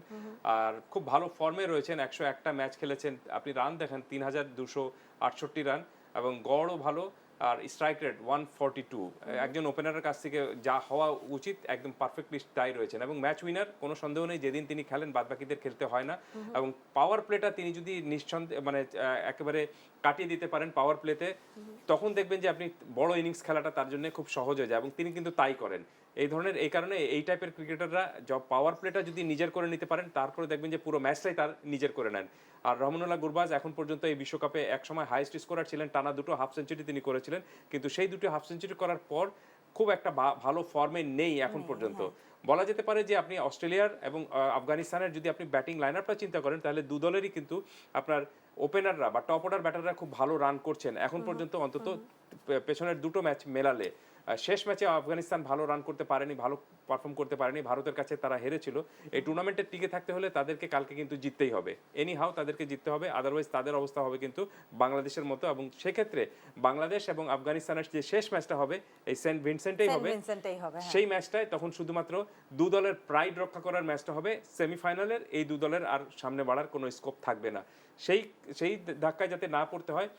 আর খুব ভালো ফর্মে রয়েছেন। 101টা ম্যাচ খেলেছেন, আপনি রান দেখেন 3268 রান, এবং গড়ও ভালো, আর স্ট্রাইক রেট 142। একজন ওপেনারের কাছ থেকে যা হওয়া উচিত একদম পারফেক্টলি তাই রয়েছেন, এবং ম্যাচ উইনার কোনো সন্দেহ নেই। যেদিন তিনি খেলেন বাদবাকিদের খেলতে হয় না, এবং পাওয়ার প্লেটা তিনি যদি নিঃসন্দেহে মানে একেবারে কাটিয়ে দিতে পারেন পাওয়ার প্লেতে, তখন দেখবেন যে আপনি বড় ইনিংস খেলাটা তার জন্য খুব সহজ হয়ে যায়, এবং তিনি কিন্তু তাই করেন। এই কারণে এই টাইপের ক্রিকেটাররা পাওয়ার প্লেটা যদি নিজের করে নিতে পারেন, তারপরে দেখবেন যে পুরো ম্যাচটাই তার নিজের করে নেন। আর রহমানুল্লাহ গুরবাজ এখন পর্যন্ত এই বিশ্বকাপে একসময় হাইয়েস্ট স্কোরার ছিলেন, টানা দুটো হাফ সেঞ্চুরি তিনি করেছিলেন, কিন্তু সেই দুটো হাফ সেঞ্চুরি করার পর খুব একটা ভালো ফর্মে নেই এখন পর্যন্ত। বলা যেতে পারে যে আপনি অস্ট্রেলিয়ার এবং আফগানিস্তানের যদি আপনি ব্যাটিং লাইন আপটা চিন্তা করেন, তাহলে দু দলেরই কিন্তু আপনার ওপেনাররা বা টপ অর্ডার ব্যাটাররা খুব ভালো রান করছেন এখন পর্যন্ত, অন্তত পেছনের দুটো ম্যাচ মেলালে। শেষ ম্যাচে আফগানিস্তান ভালো রান করতে পারেনি, ভালো পারফর্ম করতে পারেনি, ভারতের কাছে তারা হেরেছিল। এই টুর্নামেন্টে টিকে থাকতে হলে তাদেরকে কালকে কিন্তু জিততেই হবে, এনি হাউ তাদেরকে জিততে হবে, আদারওয়াইজ তাদের অবস্থা হবে কিন্তু বাংলাদেশের মতো। এবং সেক্ষেত্রে বাংলাদেশ এবং আফগানিস্তানের যে শেষ ম্যাচটা হবে এই সেন্ট ভিনসেন্টেই হবে, সেই ম্যাচটায় তখন শুধুমাত্র দু দলের প্রাইড রক্ষা করার ম্যাচটা হবে সেমিফাইনালের। এই দু দলের আর সামনে বাড়ার কোনো স্কোপ থাকবে না, সেই ধাক্কায় যাতে না পড়তে হয়,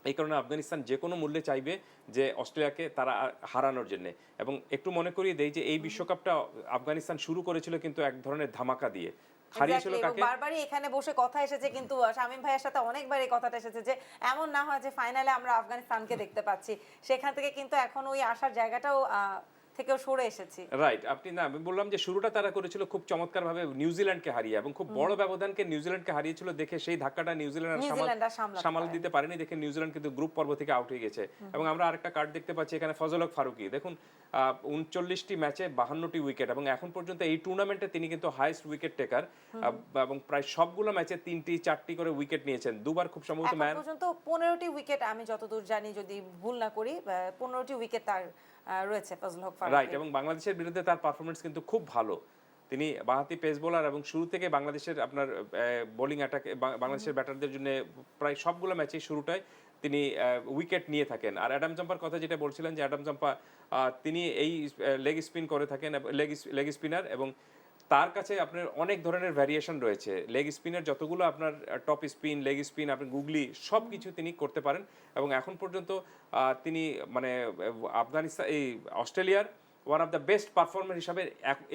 এই কারণে আফগানিস্তান যে কোনো মূল্যে চাইবে যে অস্ট্রেলিয়াকে তারা হারানোর জন্য। এবং একটু মনে করিয়ে দেই যে এই বিশ্বকাপটা আফগানিস্তান শুরু করেছিল কিন্তু এক ধরনের ধামাকা দিয়ে, হারিয়েছিল কাকে? বারবারই এখানে বসে কথা এসেছে, কিন্তু শামীম ভাইয়ের সাথে অনেকবার এই কথাটা এসেছে যে এমন না হয় যে ফাইনালে আমরা আফগানিস্তানকে দেখতে পাচ্ছি, সেখান থেকে কিন্তু এখন ওই আসার জায়গাটাও থেকেও সরে এসেছি। রাইট, আমি বললাম যে শুরুটা তারা করেছিল খুব চমৎকারভাবে নিউজিল্যান্ডকে হারিয়ে, এবং খুব বড় ব্যবধানকে নিউজিল্যান্ডকে হারিয়েছিল দেখে সেই ধাক্কাটা নিউজিল্যান্ড সামাল দিতে পারেনি, দেখে নিউজিল্যান্ড কিন্তু গ্রুপ পর্ব থেকে আউট হয়ে গেছে। এবং আমরা আরেকটা কার্ড দেখতে পাচ্ছি এখানে, ফজল হক ফারুকী, দেখুন 39টি ম্যাচে 52টি উইকেট, এবং এখন পর্যন্ত এই টুর্নামেন্টে তিনি কিন্তু হাইয়েস্ট উইকেট টেকার, এবং প্রায় সবগুলো ম্যাচে 3টি 4টি করে উইকেট নিয়েছেন, দুবার খুব সম্ভবত ম্যাচ পর্যন্ত 15টি উইকেট, আমি যতদূর জানি যদি ভুল না করি 15টি উইকেট তার রয়েছে ফজল হক ফারুকী। রাইট, এবং বাংলাদেশের বিরুদ্ধে তার পারফরম্যান্স কিন্তু খুব ভালো। তিনি বাঁহাতি পেস বোলার, এবং শুরু থেকে বাংলাদেশের আপনার বোলিং অ্যাটাকে বাংলাদেশের ব্যাটারদের জন্য প্রায় সবগুলো ম্যাচেই শুরুটায় তিনি উইকেট নিয়ে থাকেন। আর অ্যাডাম জাম্পার কথা যেটা বলছিলেন, যে অ্যাডাম জাম্পা তিনি এই লেগ স্পিন করে থাকেন, লেগ স্পিনার, এবং তার কাছে আপনার অনেক ধরনের ভ্যারিয়েশন রয়েছে। লেগ স্পিনের যতগুলো আপনার টপ স্পিন, লেগ স্পিন, আপনি গুগলি সব কিছু তিনি করতে পারেন। এবং এখন পর্যন্ত তিনি মানে আফগানিস্তান এই অস্ট্রেলিয়ার one of the best performer হিসাবে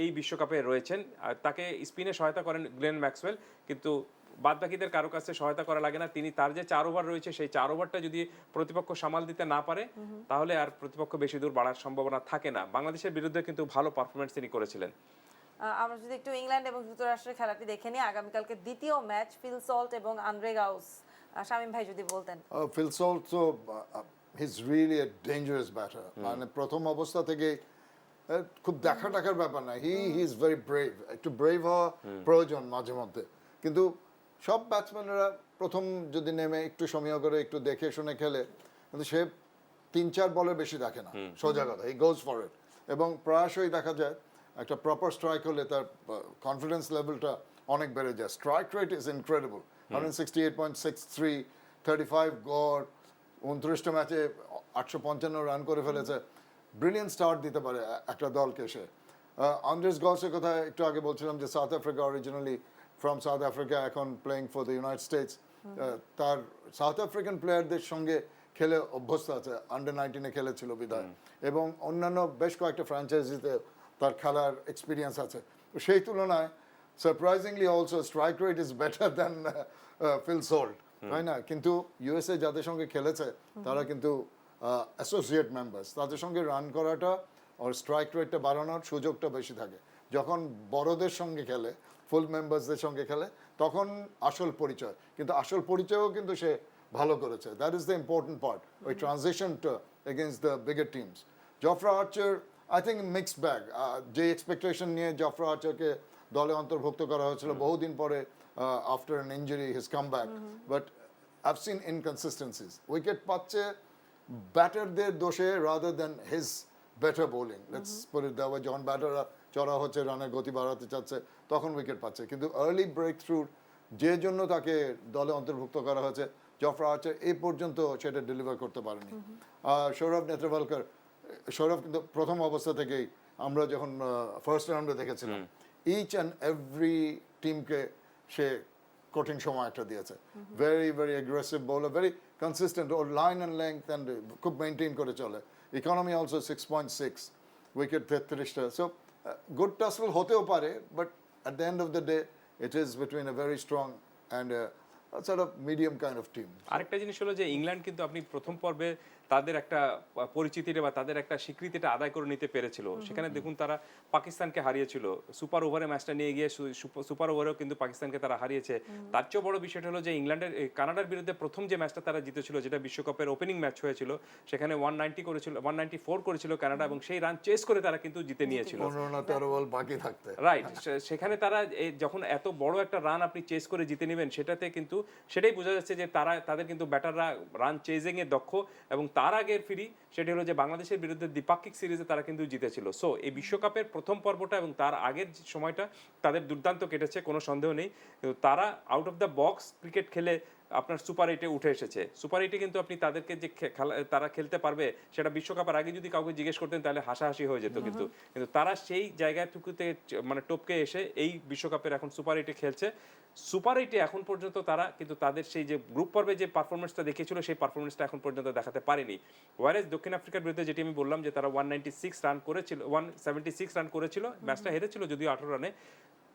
এই বিশ্বকাপে রয়েছেন। তাকে স্পিনে সহায়তা করেন গ্লেন ম্যাক্সওয়েল, কিন্তু বাদবাকিদের কারো কাছে সহায়তা করা লাগে না। তিনি তার যে 4 ওভার রয়েছে, সেই 4 ওভারটা যদি প্রতিপক্ষ সামাল দিতে না পারে, তাহলে আর প্রতিপক্ষ বেশি দূর বাড়ার সম্ভাবনা থাকে না। বাংলাদেশের বিরুদ্ধে কিন্তু ভালো পারফরমেন্স তিনি করেছিলেন। আমরা যদি একটু ইংল্যান্ড এবং যুক্তরাষ্ট্রের খেলাটি দেখে নিই, আগামীকালকে দ্বিতীয় ম্যাচ ফিল সল্ট এবং আন্দ্রে গাউস। শামীম ভাই যদি বলতেন। ফিল সল্ট তো he is really a dangerous batter, মানে প্রথম অবস্থা থেকে খুব দেখা টাকার ব্যাপার না, হি ইজ ভেরি ব্রেভ। একটু ব্রেভ হওয়া প্রয়োজন মাঝে মধ্যে, কিন্তু সব ব্যাটসম্যানরা প্রথম যদি নেমে একটু সময় করে একটু দেখে শুনে খেলে, কিন্তু সে 3-4 বলের বেশি দেখে না, সোজা কথা, হি গোজ ফর ইট। এবং প্রায়শই দেখা যায় একটা প্রপার স্ট্রাইক হলে তার কনফিডেন্স লেভেলটা অনেক বেড়ে যায়। স্ট্রাইক রেট ইজ ইনক্রেডিবল, 168.63, 35 গড়, 29টা ম্যাচে 855 রান করে ফেলেছে। ব্রিলিয়েন্ট স্টার্ট দিতে পারে একটা দলকে সে। আন্দ্রেস গসের কথা একটু আগে বলছিলাম যে South Africa originally from South Africa, এখন playing for the United States. তার সাউথ আফ্রিকান প্লেয়ারদের সঙ্গে খেলে অভ্যস্ত আছে, আন্ডার 19-এ খেলেছিল বিদায়, এবং অন্যান্য বেশ কয়েকটা ফ্র্যাঞ্চাইজিতে তার খেলার এক্সপিরিয়েন্স আছে। সেই তুলনায় surprisingly also strike rate is better than Phil Salt, তাই না? কিন্তু ইউএসএ যাদের সঙ্গে খেলেছে তারা কিন্তু অ্যাসোসিয়েট মেম্বার্স, তাদের সঙ্গে রান করাটা ওর স্ট্রাইক রেটটা বাড়ানোর সুযোগটা বেশি থাকে। যখন বড়দের সঙ্গে খেলে, ফুল মেম্বার্সদের সঙ্গে খেলে, তখন আসল পরিচয়, কিন্তু আসল পরিচয়ও কিন্তু সে ভালো করেছে। That is the important part, ওই ট্রানজিশনটা against the bigger teams. Jofra Archer I think mixed bag. যে এক্সপেকটেশন নিয়ে জফরা আর্চারকে দলে অন্তর্ভুক্ত করা হয়েছিল বহুদিন পরে, after an injury his comeback, but I've seen inconsistencies. Wicket পাচ্ছে ব্যাটারদের দোষে rather than his better bowling, let's put it that way. যখন ব্যাটাররা চড়া হচ্ছে, রানের গতি বাড়াতে চাচ্ছে, তখন উইকেট পাচ্ছে। কিন্তু আর্লি ব্রেক থ্রুর যে জন্য তাকে দলে অন্তর্ভুক্ত করা হয়েছে, জফরা আর্চার এই পর্যন্ত সেটা ডেলিভার করতে পারেনি। সৌরভ নেত্রওয়ালকার, সৌরভ কিন্তু প্রথম অবস্থা থেকেই আমরা যখন ফার্স্ট রাউন্ডে দেখেছিলাম, ইচ অ্যান্ড এভরি টিমকে সে কঠিন সময় একটা দিয়েছে। Very very aggressive bowler, very consistent, ওর লাইন অ্যান্ড লেংথ অ্যান্ড খুব মেনটেন করে চলে। ইকোনমি অলসো 6.6, উইকেট 33টা। সো গুড টাসল হতেও পারে, but at the end of the day it is between a very strong and sort of medium kind of team. আরেকটা জিনিস হলো যে ইংল্যান্ড কিন্তু আপনি প্রথম পর্বে তাদের একটা পরিচিতিটা বা তাদের একটা স্বীকৃতিটা আদায় করে নিতে পেরেছিল। সেখানে দেখুন তারা পাকিস্তানকে হারিয়েছিল, সুপার ওভারে ম্যাচটা নিয়ে গিয়ে সুপার ওভারেও কিন্তু পাকিস্তানকে তারা হারিয়েছে। তার চেয়েও বড় বিষয়টা হলো যে ইংল্যান্ডের কানাডার বিরুদ্ধে প্রথম যে ম্যাচটা তারা জিতেছিল, যেটা বিশ্বকাপের ওপেনিং ম্যাচ হয়েছিল, সেখানে 194 করেছিল কানাডা, এবং সেই রান চেস করে তারা কিন্তু জিতে নিয়েছিল 15-13 বল বাকি থাকতে। রাইট। সেখানে তারা যখন এত বড় একটা রান আপনি চেস করে জিতে নেবেন, সেটাতে কিন্তু সেটাই বোঝা যাচ্ছে যে তাদের কিন্তু ব্যাটাররা রান চেজিং এ দক্ষ। এবং তার আগের ফিরি সেটা হলো যে বাংলাদেশের বিরুদ্ধে দ্বিপাক্ষিক সিরিজে তারা কিন্তু জিতেছিল। সো এই বিশ্বকাপের প্রথম পর্বটা এবং তার আগের যে সময়টা তাদের দুর্দান্ত কেটেছে, কোনো সন্দেহ নেই। কিন্তু তারা out of the box cricket খেলে আপনার সুপার এইটে উঠে এসেছে। সুপার এইটে কিন্তু আপনি তাদেরকে যে তারা খেলতে পারবে, সেটা বিশ্বকাপের আগে যদি কাউকে জিজ্ঞেস করতেন তাহলে হাসাহাসি হয়ে যেত। কিন্তু তারা সেই জায়গাটুকুতে মানে টপকে এসে এই বিশ্বকাপের এখন সুপার এইটে খেলছে। সুপার এইটে এখন পর্যন্ত তারা কিন্তু তাদের সেই যে গ্রুপ পর্বে যে পারফরমেন্সটা দেখিয়েছিল, সেই পারফরমেন্সটা এখন পর্যন্ত দেখাতে পারেনি। ওয়ারেজ দক্ষিণ আফ্রিকার বিরুদ্ধে যেটি আমি বললাম যে তারা 196 রান করেছিল, 176 রান করেছিল, ম্যাচটা হেরেছিল যদিও 18 রানে।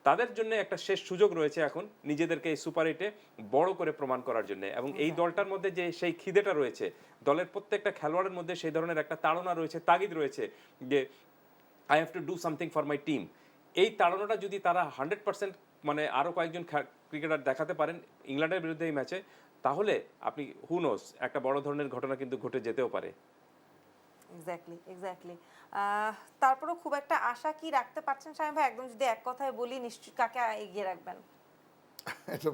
তাদের জন্য একটা শেষ সুযোগ রয়েছে এখন নিজেদেরকে এই সুপার এইটে বড় করে প্রমাণ করার জন্য। এবং এই দলটার মধ্যে যে সেই খিদেটা রয়েছে, দলের প্রত্যেকটা খেলোয়াড়ের মধ্যে সেই ধরনের একটা তাড়না রয়েছে, তাগিদ রয়েছে যে I have to do something for my team. এই তাড়নাটা যদি তারা 100% মানে আরও কয়েকজন ক্রিকেটার দেখাতে পারেন ইংল্যান্ডের বিরুদ্ধে এই ম্যাচে, তাহলে আপনি হু নোস একটা বড় ধরনের ঘটনা কিন্তু ঘটে যেতেও পারে। এক্স্যাক্টলি। তারপরেও খুব একটা আশা কি রাখতে পারছেন শামীম ভাই? একদম যদি এক কথায় বলি, নিশ্চয় কাকে এগিয়ে রাখবেন? এটা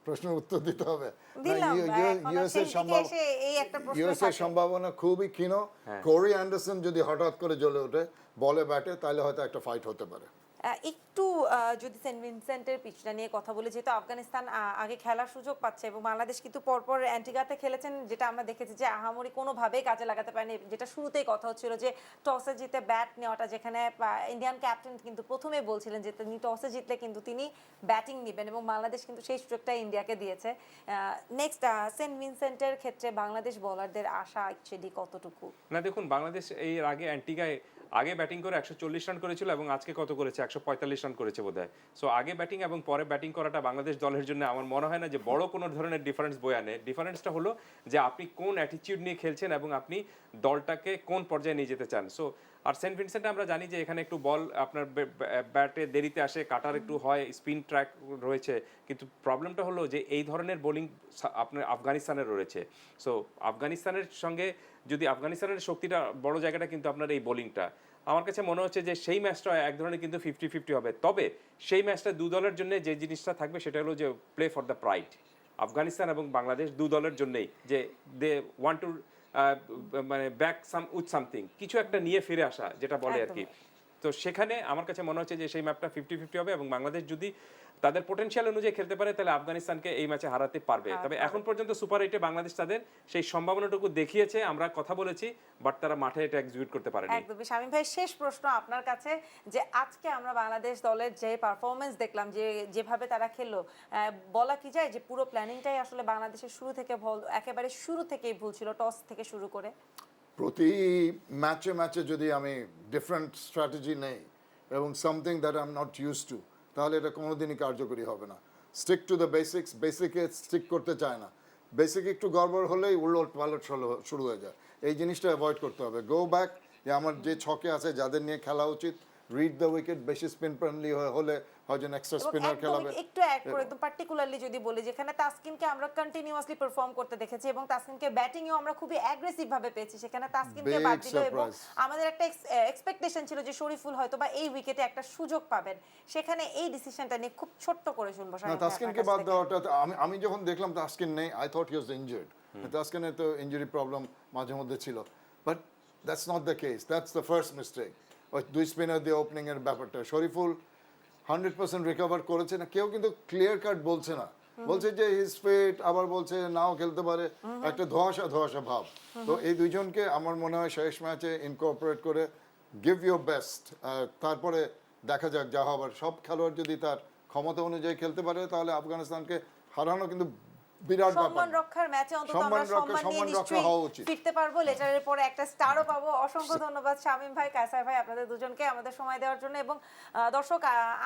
প্রশ্নের উত্তর দিতে হবে। দিলাম, ইউএস এর সম্ভাবনা খুবই ক্ষীণ। কোরি অ্যান্ডারসন যদি হঠাৎ করে জ্বলে ওঠে বলে ব্যাটে, তাহলে হয়তো একটা ফাইট হতে পারে। একটু যদি সেন্ট ভিনসেন্টের পিচটা নিয়ে কথা বলি, যেহেতু আফগানিস্তান আগে খেলার সুযোগ পাচ্ছে এবং বাংলাদেশ কিন্তু পরপর অ্যান্টিগাতে খেলেছেন, যেটা আমরা দেখেছি যে আহামরি কোনোভাবেই কাজে লাগাতে পারেনি। যেটা শুরুতেই কথা হচ্ছিল যে টসে জিতে ব্যাট নেওয়াটা, যেখানে ইন্ডিয়ান ক্যাপ্টেন কিন্তু প্রথমে বলছিলেন যে তিনি টসে জিতলে কিন্তু তিনি ব্যাটিং নেবেন, এবং বাংলাদেশ কিন্তু সেই সুযোগটা ইন্ডিয়াকে দিয়েছে। নেক্সট সেন্ট ভিনসেন্টের ক্ষেত্রে বাংলাদেশ বোলারদের আশা অ্যাকচুয়ালি কতটুকু? না দেখুন, বাংলাদেশ এর আগে অ্যান্টিগায় আগে ব্যাটিং করে 140 রান করেছিল এবং আজকে কত করেছে, 145 রান করেছে বোধহয়। সো আগে ব্যাটিং এবং পরে ব্যাটিং করাটা বাংলাদেশ দলের জন্য আমার মনে হয় না যে বড় কোনো ধরনের ডিফারেন্স বয়ে আনে। ডিফারেন্সটা হলো যে আপনি কোন অ্যাটিটিউড নিয়ে খেলছেন এবং আপনি দলটাকে কোন পর্যায়ে নিয়ে যেতে চান। সো আর সেন্ট ভিনসেন্টে আমরা জানি যে এখানে একটু বল আপনার ব্যাটে দেরিতে আসে, কাটার একটু হয়, স্পিন ট্র্যাক রয়েছে। কিন্তু প্রবলেমটা হলো যে এই ধরনের বোলিং আপনার আফগানিস্তানের রয়েছে। সো আফগানিস্তানের সঙ্গে যদি আফগানিস্তানের শক্তিটা বড় জায়গাটা কিন্তু আপনার এই বোলিংটা, আমার কাছে মনে হচ্ছে যে সেই ম্যাচটা এক ধরনের কিন্তু 50-50 হবে। তবে সেই ম্যাচটা দু দলের জন্য যে জিনিসটা থাকবে সেটা হলো যে play for the pride. Afghanistan এবং বাংলাদেশ দু দলের জন্যই যে দে ওয়ান্ট টু মানে ব্যাক উইথ সামথিং, কিছু একটা নিয়ে ফিরে আসা যেটা বলে আর কি। তো সেখানে আমার কাছে মনে হচ্ছে যে সেই ম্যাপটা 50-50 হবে এবং বাংলাদেশ যদি তাদের পোটেনশিয়াল অনুযায়ী খেলতে পারে তাহলে আফগানিস্তানকে এই ম্যাচে হারাতে পারবে। তবে এখন পর্যন্ত সুপার 8-এ বাংলাদেশ তাদের সেই সম্ভাবনাটুকু দেখিয়েছে, আমরা কথা বলেছি, বাট তারা মাঠে এটা এক্সিকিউট করতে পারেনি। একদমই। শামীম ভাই, শেষ প্রশ্ন আপনার কাছে, যে আজকে আমরা বাংলাদেশ দলের যে পারফরমেন্স দেখলাম, যেভাবে তারা খেললো, বলা কি যায় যে পুরো প্ল্যানিংটাই আসলে বাংলাদেশের শুরু থেকে একেবারে শুরু থেকেই ভুল ছিল, টস থেকে শুরু করে? প্রতি ম্যাচে ম্যাচে যদি আমি ডিফারেন্ট স্ট্র্যাটেজি নেই এবং something that I am not use to, তাহলে এটা কোনোদিনই কার্যকরী হবে না। স্টিক টু দ্য বেসিক্স, বেসিকে স্টিক করতে চায় না, বেসিক একটু গড়বড় হলেই উলট পালট শুরু হয়ে যায়। এই জিনিসটা অ্যাভয়েড করতে হবে। গো ব্যাক, যে আমার যে ছকে আছে যাদের নিয়ে খেলা উচিত, রিড দ্য উইকেট, বেশি স্পিন ফ্রেন্ডলি হলে হয়তো এক্সট্রা স্পিনার খেলাবে। একটু অ্যাড করে একদম পার্টিকুলারলি যদি বলি, যেখানে তাসকিনকে আমরা কন্টিনিউয়াসলি পারফর্ম করতে দেখেছি এবং তাসকিনকে ব্যাটিংয়েও আমরা খুবই অ্যাগ্রেসিভ ভাবে পেয়েছি, সেখানে তাসকিনকে বাদ দিল এবং আমাদের একটা এক্সপেকটেশন ছিল যে শরীফুল হয়তো বা এই উইকেটে একটা সুযোগ পাবেন, সেখানে এই ডিসিশনটা নিয়ে খুব ছোট্ট করে শুনবো। তাসকিনকে বাদ দেওয়াটা, আমি যখন দেখলাম তাসকিন নেই, I thought he was injured. তাসকিনের তো ইনজুরি প্রবলেম মাঝে মধ্যে ছিল, but that's not the case, that's the first mistake. ওই দুই স্পিনার দিয়ে ওপেনিং এর ব্যাপারটা, শরীফুল 100% রিকভার করেছে না, কেউ কিন্তু ক্লিয়ার কাট বলছে না, বলছে যে হিজ ফিট, আবার বলছে নাও খেলতে পারে, একটা ধোঁয়াশা ধোঁয়াশা ভাব। তো এই দুইজনকে আমার মনে হয় শেষ ম্যাচে ইনকর্পোরেট করে গিভ ইউর বেস্ট, তারপরে দেখা যাক যা হবার। সব খেলোয়াড় যদি তার ক্ষমতা অনুযায়ী খেলতে পারে তাহলে আফগানিস্তানকে হারানো কিন্তু বিরাট ব্যাপার। সম্মান রক্ষার ম্যাচে অন্তত আমরা সম্মান নিয়ে হওয়া উচিত। ফিরতে পারবো, লেটারের পরে একটা স্টারও পাবো। অসংখ্য ধন্যবাদ শামীম ভাই, কায়সার ভাই, আপনাদের দুজনকে আমাদের সময় দেওয়ার জন্য। এবং দর্শক,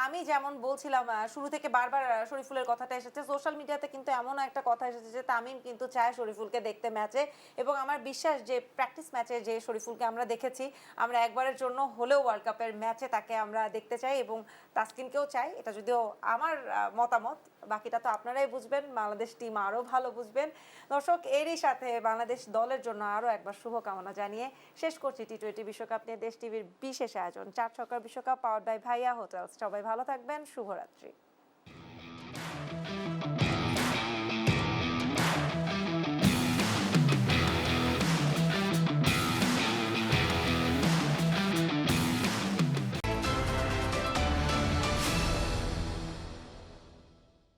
আমি যেমন বলছিলাম শুরু থেকে বারবার শরীফুলের কথাটা এসেছে, সোশ্যাল মিডিয়াতে কিন্তু এমনও একটা কথা এসেছে যে তামিম কিন্তু চায় শরীফুলকে দেখতে ম্যাচে, এবং আমার বিশ্বাস যে প্র্যাকটিস ম্যাচে যে শরীফুলকে আমরা দেখেছি, আমরা একবারের জন্য হলেও ওয়ার্ল্ড কাপের ম্যাচে তাকে আমরা দেখতে চাই এবং তাসকিনকেও চাই। এটা যদিও আমার মতামত, বাকিটা তো আপনারাই বুঝবেন, বাংলাদেশ টিম আরও ভালো বুঝবেন। দর্শক, এরই সাথে বাংলাদেশ দলের জন্য আরও একবার শুভকামনা জানিয়ে শেষ করছি টি-20 বিশ্বকাপ নিয়ে দেশ টিভির বিশেষ আয়োজন 4 ছক্কার বিশ্বকাপ, পাওয়ার্ড বাই ভাইয়া হোটেলস। সবাই ভালো থাকবেন, শুভরাত্রি।